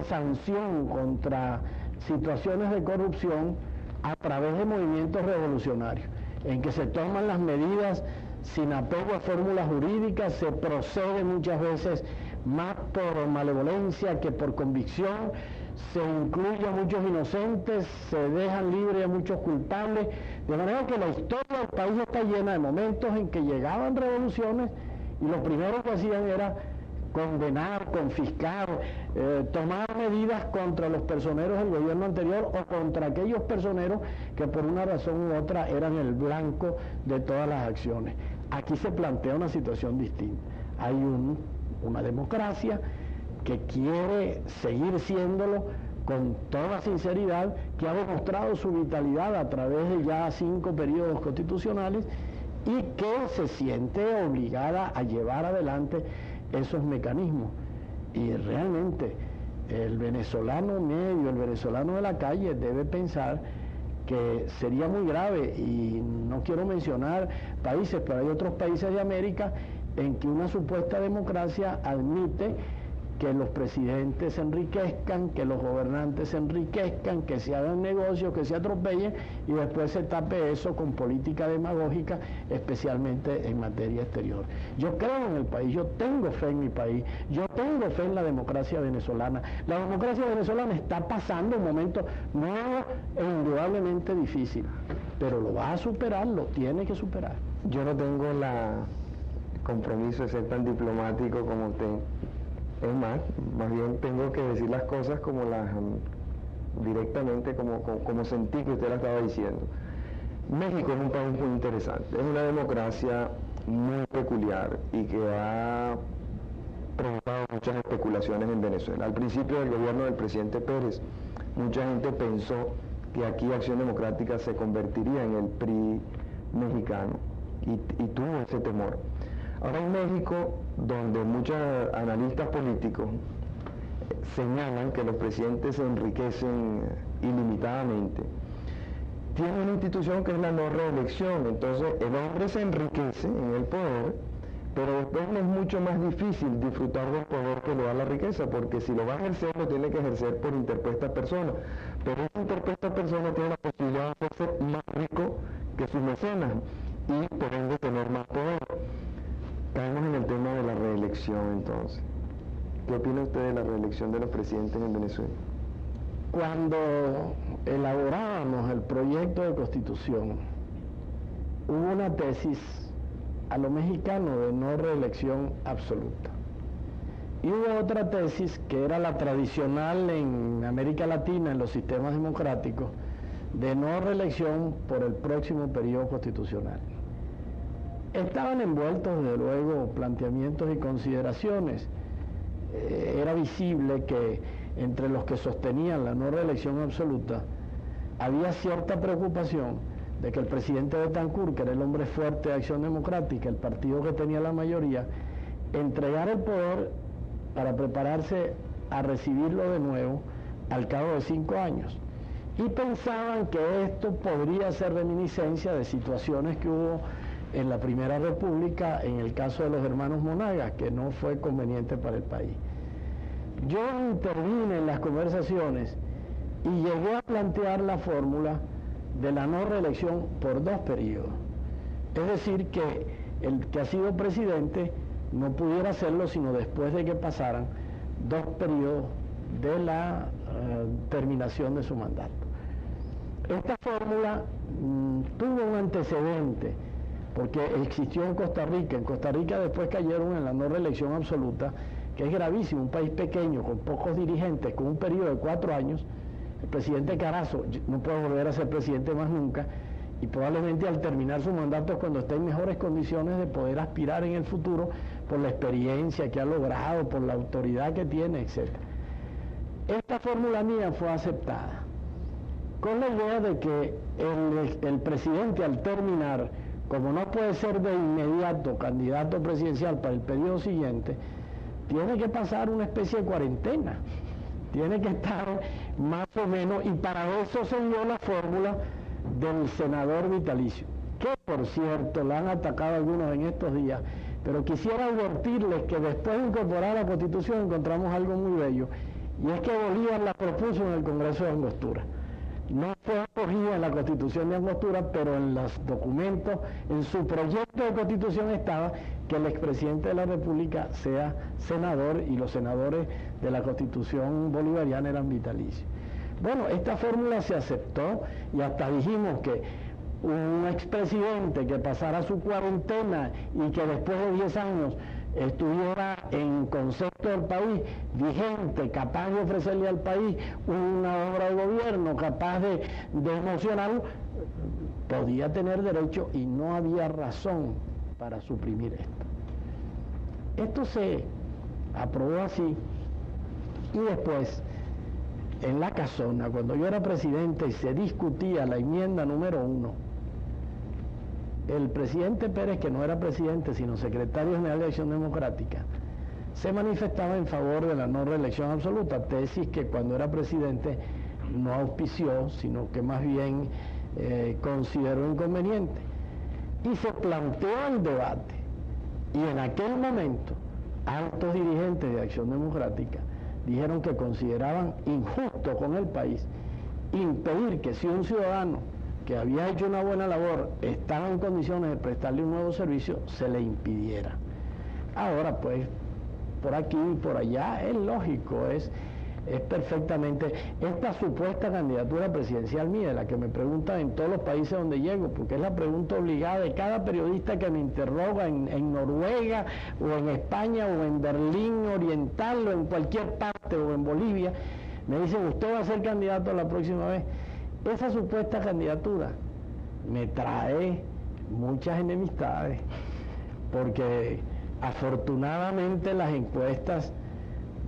sanción contra situaciones de corrupción a través de movimientos revolucionarios, en que se toman las medidas sin apego a fórmulas jurídicas, se procede muchas veces más por malevolencia que por convicción, se incluye a muchos inocentes, se dejan libres a muchos culpables, de manera que la historia del país está llena de momentos en que llegaban revoluciones y lo primero que hacían era condenar, confiscar, tomar medidas contra los personeros del gobierno anterior o contra aquellos personeros que por una razón u otra eran el blanco de todas las acciones. Aquí se plantea una situación distinta. Hay una democracia que quiere seguir siéndolo con toda sinceridad, que ha demostrado su vitalidad a través de ya 5 periodos constitucionales y que se siente obligada a llevar adelante esos mecanismos. Y realmente el venezolano medio, el venezolano de la calle debe pensar que sería muy grave, y no quiero mencionar países, pero hay otros países de América en que una supuesta democracia admite que los presidentes se enriquezcan, que los gobernantes se enriquezcan, que se hagan negocios, que se atropellen y después se tape eso con política demagógica, especialmente en materia exterior. Yo creo en el país, yo tengo fe en mi país, yo tengo fe en la democracia venezolana. La democracia venezolana está pasando un momento nuevo e indudablemente difícil, pero lo va a superar, lo tiene que superar. Yo no tengo el compromiso de ser tan diplomático como usted. Es más bien tengo que decir las cosas como directamente como sentí que usted la estaba diciendo. México es un país muy interesante, es una democracia muy peculiar y que ha provocado muchas especulaciones en Venezuela. Al principio del gobierno del presidente Pérez, mucha gente pensó que aquí Acción Democrática se convertiría en el PRI mexicano y tuvo ese temor. Ahora en México, donde muchos analistas políticos señalan que los presidentes se enriquecen ilimitadamente, tiene una institución que es la no reelección. Entonces el hombre se enriquece en el poder, pero después le es mucho más difícil disfrutar del poder que le da la riqueza, porque si lo va a ejercer, lo tiene que ejercer por interpuesta persona, pero esa interpuesta persona tiene la posibilidad de hacerse más rico que sus mecenas y por ende tener más poder. Caemos en el tema de la reelección entonces. ¿Qué opina usted de la reelección de los presidentes en Venezuela? Cuando elaborábamos el proyecto de constitución, hubo una tesis a lo mexicano de no reelección absoluta. Y hubo otra tesis que era la tradicional en América Latina, en los sistemas democráticos, de no reelección por el próximo periodo constitucional. Estaban envueltos, desde luego, planteamientos y consideraciones. Era visible que entre los que sostenían la no reelección absoluta había cierta preocupación de que el presidente Betancur, que era el hombre fuerte de Acción Democrática, el partido que tenía la mayoría, entregara el poder para prepararse a recibirlo de nuevo al cabo de 5 años. Y pensaban que esto podría ser reminiscencia de situaciones que hubo en la Primera República, en el caso de los hermanos Monagas, que no fue conveniente para el país. Yo intervine en las conversaciones y llegué a plantear la fórmula de la no reelección por 2 periodos. Es decir, que el que ha sido presidente no pudiera hacerlo sino después de que pasaran 2 periodos de la terminación de su mandato. Esta fórmula tuvo un antecedente, porque existió en Costa Rica. En Costa Rica después cayeron en la no reelección absoluta, que es gravísimo, un país pequeño, con pocos dirigentes, con un periodo de 4 años. El presidente Carazo no puede volver a ser presidente más nunca, y probablemente al terminar su mandato es cuando esté en mejores condiciones de poder aspirar en el futuro por la experiencia que ha logrado, por la autoridad que tiene, etc. Esta fórmula mía fue aceptada, con la idea de que el presidente, al terminar, como no puede ser de inmediato candidato presidencial para el periodo siguiente, tiene que pasar una especie de cuarentena, tiene que estar más o menos, y para eso se dio la fórmula del senador vitalicio, que por cierto la han atacado algunos en estos días, pero quisiera advertirles que después de incorporar a la Constitución encontramos algo muy bello, y es que Bolívar la propuso en el Congreso de Angostura. No fue acogida en la Constitución de Angostura, pero en los documentos, en su proyecto de Constitución estaba que el expresidente de la República sea senador, y los senadores de la Constitución bolivariana eran vitalicios. Bueno, esta fórmula se aceptó, y hasta dijimos que un expresidente que pasara su cuarentena y que después de 10 años estuviera en concepto del país, vigente, capaz de ofrecerle al país una obra de gobierno, capaz de emocionarlo, podía tener derecho, y no había razón para suprimir esto. Esto se aprobó así, y después, en la casona, cuando yo era presidente y se discutía la enmienda número 1, el presidente Pérez, que no era presidente sino secretario general de Acción Democrática, se manifestaba en favor de la no reelección absoluta, tesis que cuando era presidente no auspició, sino que más bien consideró inconveniente. Y se planteó el debate, y en aquel momento altos dirigentes de Acción Democrática dijeron que consideraban injusto con el país impedir que, si un ciudadano que había hecho una buena labor estaba en condiciones de prestarle un nuevo servicio, se le impidiera. Ahora pues, por aquí y por allá, es lógico, es perfectamente esta supuesta candidatura presidencial mía, de la que me preguntan en todos los países donde llego, porque es la pregunta obligada de cada periodista que me interroga en Noruega, o en España, o en Berlín Oriental, o en cualquier parte, o en Bolivia. Me dicen, ¿usted va a ser candidato la próxima vez? Esa supuesta candidatura me trae muchas enemistades, porque afortunadamente las encuestas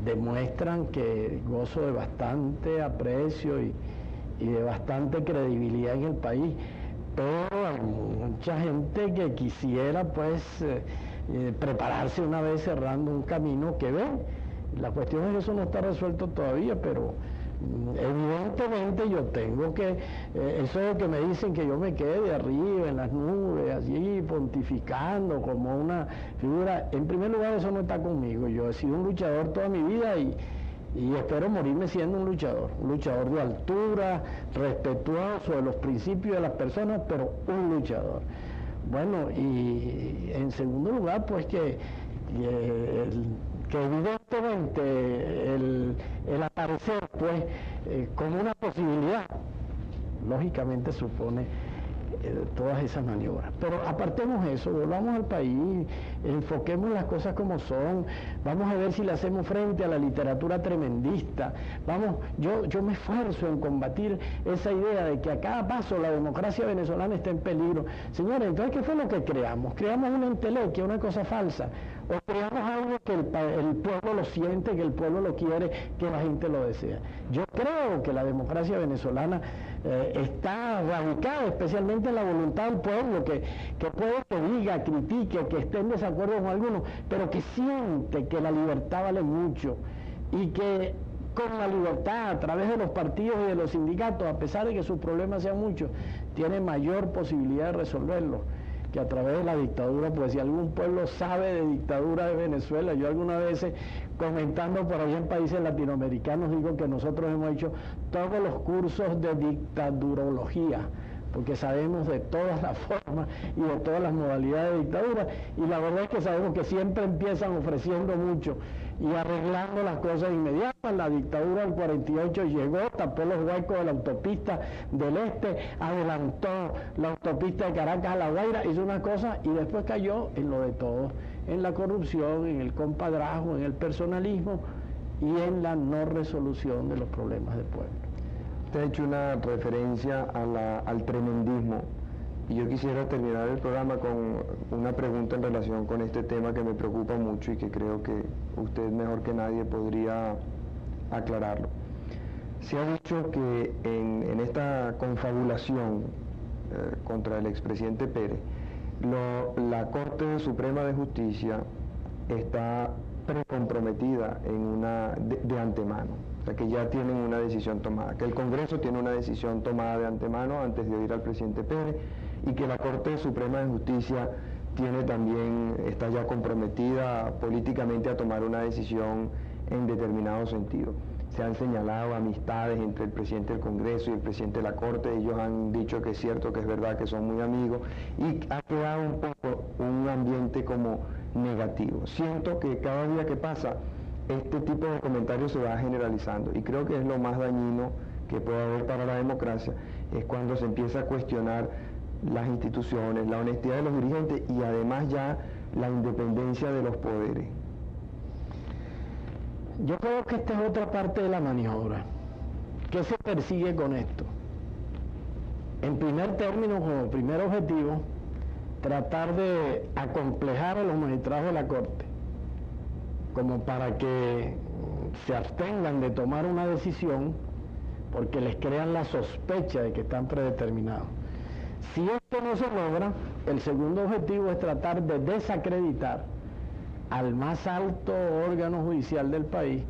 demuestran que gozo de bastante aprecio y de bastante credibilidad en el país, pero hay mucha gente que quisiera pues prepararse una vez cerrando un camino que ve. La cuestión es que eso no está resuelto todavía, pero evidentemente yo tengo que, eso es lo que me dicen, que yo me quede de arriba en las nubes, allí pontificando como una figura. En primer lugar, eso no está conmigo. Yo he sido un luchador toda mi vida, y espero morirme siendo un luchador de altura, respetuoso de los principios de las personas, pero un luchador. Bueno, y en segundo lugar, pues que evidentemente el aparecer pues como una posibilidad, lógicamente supone todas esas maniobras. Pero apartemos eso, volvamos al país, enfoquemos las cosas como son, vamos a ver si le hacemos frente a la literatura tremendista. Yo me esfuerzo en combatir esa idea de que a cada paso la democracia venezolana está en peligro. Señores, entonces, ¿qué fue lo que creamos? Creamos una entelequia, una cosa falsa, o creamos algo que el pueblo lo siente, que el pueblo lo quiere, que la gente lo desea. Yo creo que la democracia venezolana está radicada especialmente en la voluntad del pueblo, que puede que diga, critique, que esté en desacuerdo con algunos, pero que siente que la libertad vale mucho, y que con la libertad, a través de los partidos y de los sindicatos, a pesar de que sus problemas sean muchos, tiene mayor posibilidad de resolverlos que a través de la dictadura. Pues si algún pueblo sabe de dictadura de Venezuela, yo algunas veces comentando por allá en países latinoamericanos digo que nosotros hemos hecho todos los cursos de dictadurología, porque sabemos de todas las formas y de todas las modalidades de dictadura, y la verdad es que sabemos que siempre empiezan ofreciendo mucho y arreglando las cosas inmediatas. La dictadura del 48 llegó, tapó los huecos de la autopista del Este, adelantó la autopista de Caracas a La Guaira, hizo una cosa y después cayó en lo de todos, en la corrupción, en el compadrazgo, en el personalismo y en la no resolución de los problemas del pueblo. Usted ha hecho una referencia al tremendismo y yo quisiera terminar el programa con una pregunta en relación con este tema que me preocupa mucho y que creo que usted mejor que nadie podría aclararlo. Se ha dicho que en esta confabulación contra el expresidente Pérez, la Corte Suprema de Justicia está precomprometida de antemano, o sea que ya tienen una decisión tomada, que el Congreso tiene una decisión tomada de antemano antes de oír al presidente Pérez y que la Corte Suprema de Justicia está ya comprometida políticamente a tomar una decisión en determinado sentido. Se han señalado amistades entre el presidente del Congreso y el presidente de la Corte, ellos han dicho que es cierto, que es verdad, que son muy amigos, y ha quedado un poco un ambiente como negativo. Siento que cada día que pasa, este tipo de comentarios se va generalizando, y creo que es lo más dañino que puede haber para la democracia, es cuando se empieza a cuestionar las instituciones, la honestidad de los dirigentes y además ya la independencia de los poderes. Yo creo que esta es otra parte de la maniobra. ¿Qué se persigue con esto? En primer término, como primer objetivo, tratar de acomplejar a los magistrados de la Corte, como para que se abstengan de tomar una decisión porque les crean la sospecha de que están predeterminados. Si esto no se logra, el segundo objetivo es tratar de desacreditar al más alto órgano judicial del país.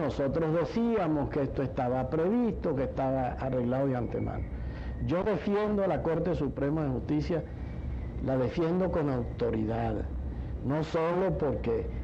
Nosotros decíamos que esto estaba previsto, que estaba arreglado de antemano. Yo defiendo a la Corte Suprema de Justicia, la defiendo con autoridad, no solo porque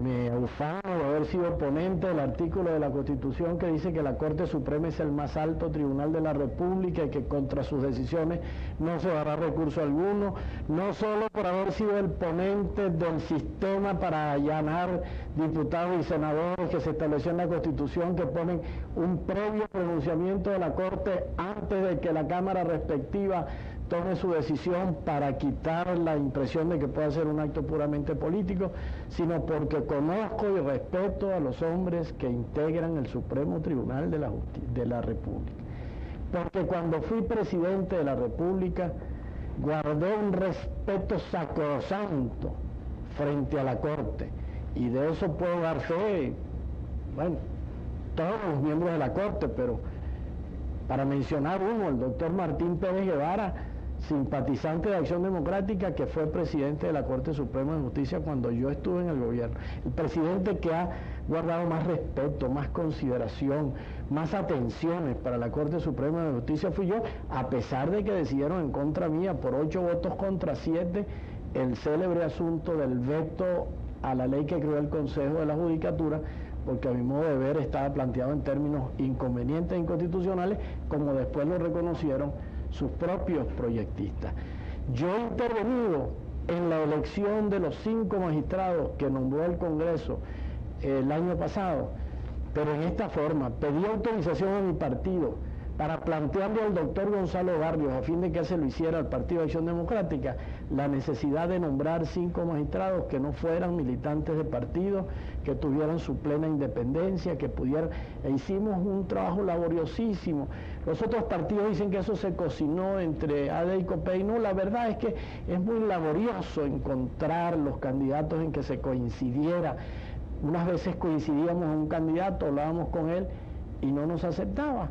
me ufano de haber sido ponente del artículo de la Constitución que dice que la Corte Suprema es el más alto tribunal de la República y que contra sus decisiones no se dará recurso alguno, no solo por haber sido el ponente del sistema para allanar diputados y senadores que se estableció en la Constitución, que ponen un previo pronunciamiento de la Corte antes de que la Cámara respectiva tome su decisión para quitar la impresión de que pueda ser un acto puramente político, sino porque conozco y respeto a los hombres que integran el Supremo Tribunal de la República. Porque cuando fui presidente de la República, guardé un respeto sacrosanto frente a la Corte, y de eso puedo dar fe, bueno, todos los miembros de la Corte, pero para mencionar uno, el doctor Martín Pérez Guevara, simpatizante de Acción Democrática, que fue presidente de la Corte Suprema de Justicia cuando yo estuve en el gobierno. El presidente que ha guardado más respeto, más consideración, más atenciones para la Corte Suprema de Justicia fui yo, a pesar de que decidieron en contra mía por 8 votos contra 7 el célebre asunto del veto a la ley que creó el Consejo de la Judicatura, porque a mi modo de ver estaba planteado en términos inconvenientes e inconstitucionales, como después lo reconocieron sus propios proyectistas. Yo he intervenido en la elección de los 5 magistrados que nombró el Congreso el año pasado, pero en esta forma pedí autorización a mi partido para plantearle al doctor Gonzalo Barrios, a fin de que se lo hiciera al Partido de Acción Democrática, la necesidad de nombrar 5 magistrados que no fueran militantes de partido, que tuvieran su plena independencia, que pudieran... E hicimos un trabajo laboriosísimo. Los otros partidos dicen que eso se cocinó entre AD y COPEI. No, la verdad es que es muy laborioso encontrar los candidatos en que se coincidiera. Unas veces coincidíamos en un candidato, hablábamos con él y no nos aceptaba,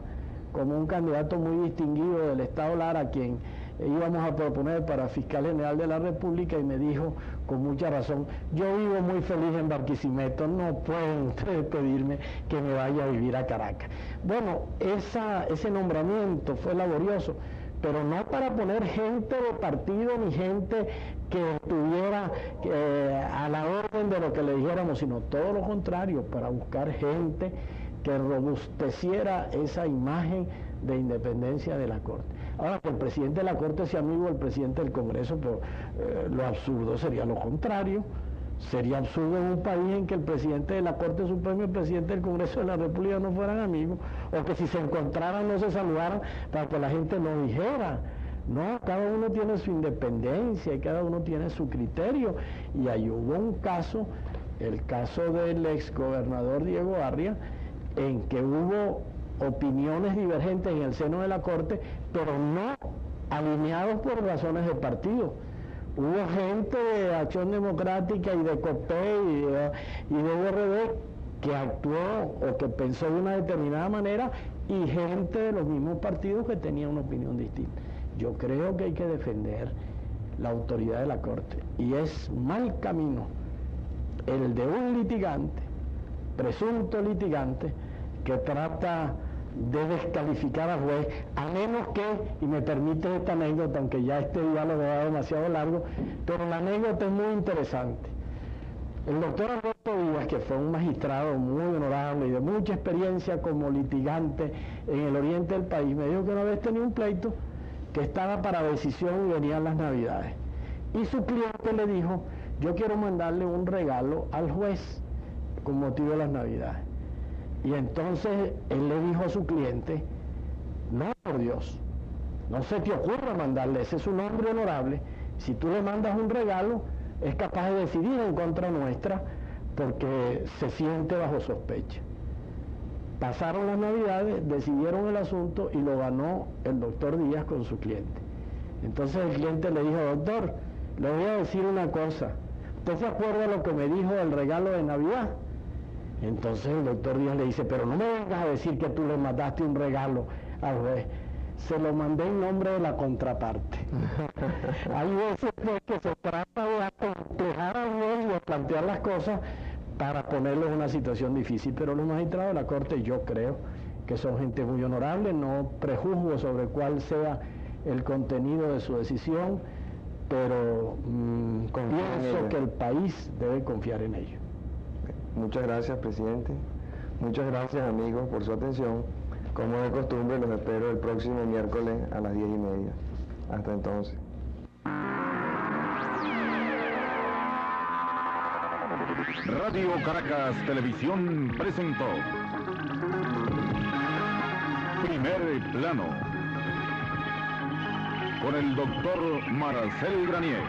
como un candidato muy distinguido del Estado Lara, a quien íbamos a proponer para fiscal general de la República, y me dijo con mucha razón: yo vivo muy feliz en Barquisimeto, no pueden ustedes pedirme que me vaya a vivir a Caracas. Bueno, ese nombramiento fue laborioso, pero no para poner gente de partido ni gente que estuviera a la orden de lo que le dijéramos, sino todo lo contrario, para buscar gente que robusteciera esa imagen de independencia de la Corte. Ahora, que el presidente de la Corte sea amigo del presidente del Congreso, pero lo absurdo sería lo contrario. Sería absurdo en un país en que el presidente de la Corte Suprema y el presidente del Congreso de la República no fueran amigos, o que si se encontraran no se saludaran para que la gente no dijera. No, cada uno tiene su independencia y cada uno tiene su criterio. Y ahí hubo un caso, el caso del exgobernador Diego Arria, en que hubo opiniones divergentes en el seno de la Corte, pero no alineados por razones de partido. Hubo gente de Acción Democrática y de COPEI y de URD que actuó o que pensó de una determinada manera, y gente de los mismos partidos que tenía una opinión distinta. Yo creo que hay que defender la autoridad de la Corte, y es mal camino el de un litigante, presunto litigante, que trata de descalificar al juez, a menos que, y me permite esta anécdota, aunque ya este diálogo va demasiado largo, pero la anécdota es muy interesante. El doctor Alberto Díaz, que fue un magistrado muy honorable y de mucha experiencia como litigante en el oriente del país, me dijo que una vez tenía un pleito que estaba para decisión y venían las Navidades. Y su cliente le dijo: yo quiero mandarle un regalo al juez con motivo de las Navidades. Y entonces él le dijo a su cliente: no, por Dios, no se te ocurra mandarle, ese es un hombre honorable. Si tú le mandas un regalo, es capaz de decidir en contra nuestra porque se siente bajo sospecha. Pasaron las Navidades, decidieron el asunto y lo ganó el doctor Díaz con su cliente. Entonces el cliente le dijo: doctor, le voy a decir una cosa, ¿usted se acuerda lo que me dijo del regalo de Navidad? Entonces el doctor Díaz le dice: pero no me vengas a decir que tú le mandaste un regalo al juez. Se lo mandé en nombre de la contraparte. Hay veces pues, que se trata de acomplejar al juez y de plantear las cosas para ponerlo en una situación difícil, pero los magistrados de la Corte yo creo que son gente muy honorable, no prejuzgo sobre cuál sea el contenido de su decisión, pero pienso que el país debe confiar en ellos. Muchas gracias, presidente. Muchas gracias, amigos, por su atención. Como de costumbre, los espero el próximo miércoles a las 10:30. Hasta entonces. Radio Caracas Televisión presentó Primer Plano con el doctor Marcel Granier.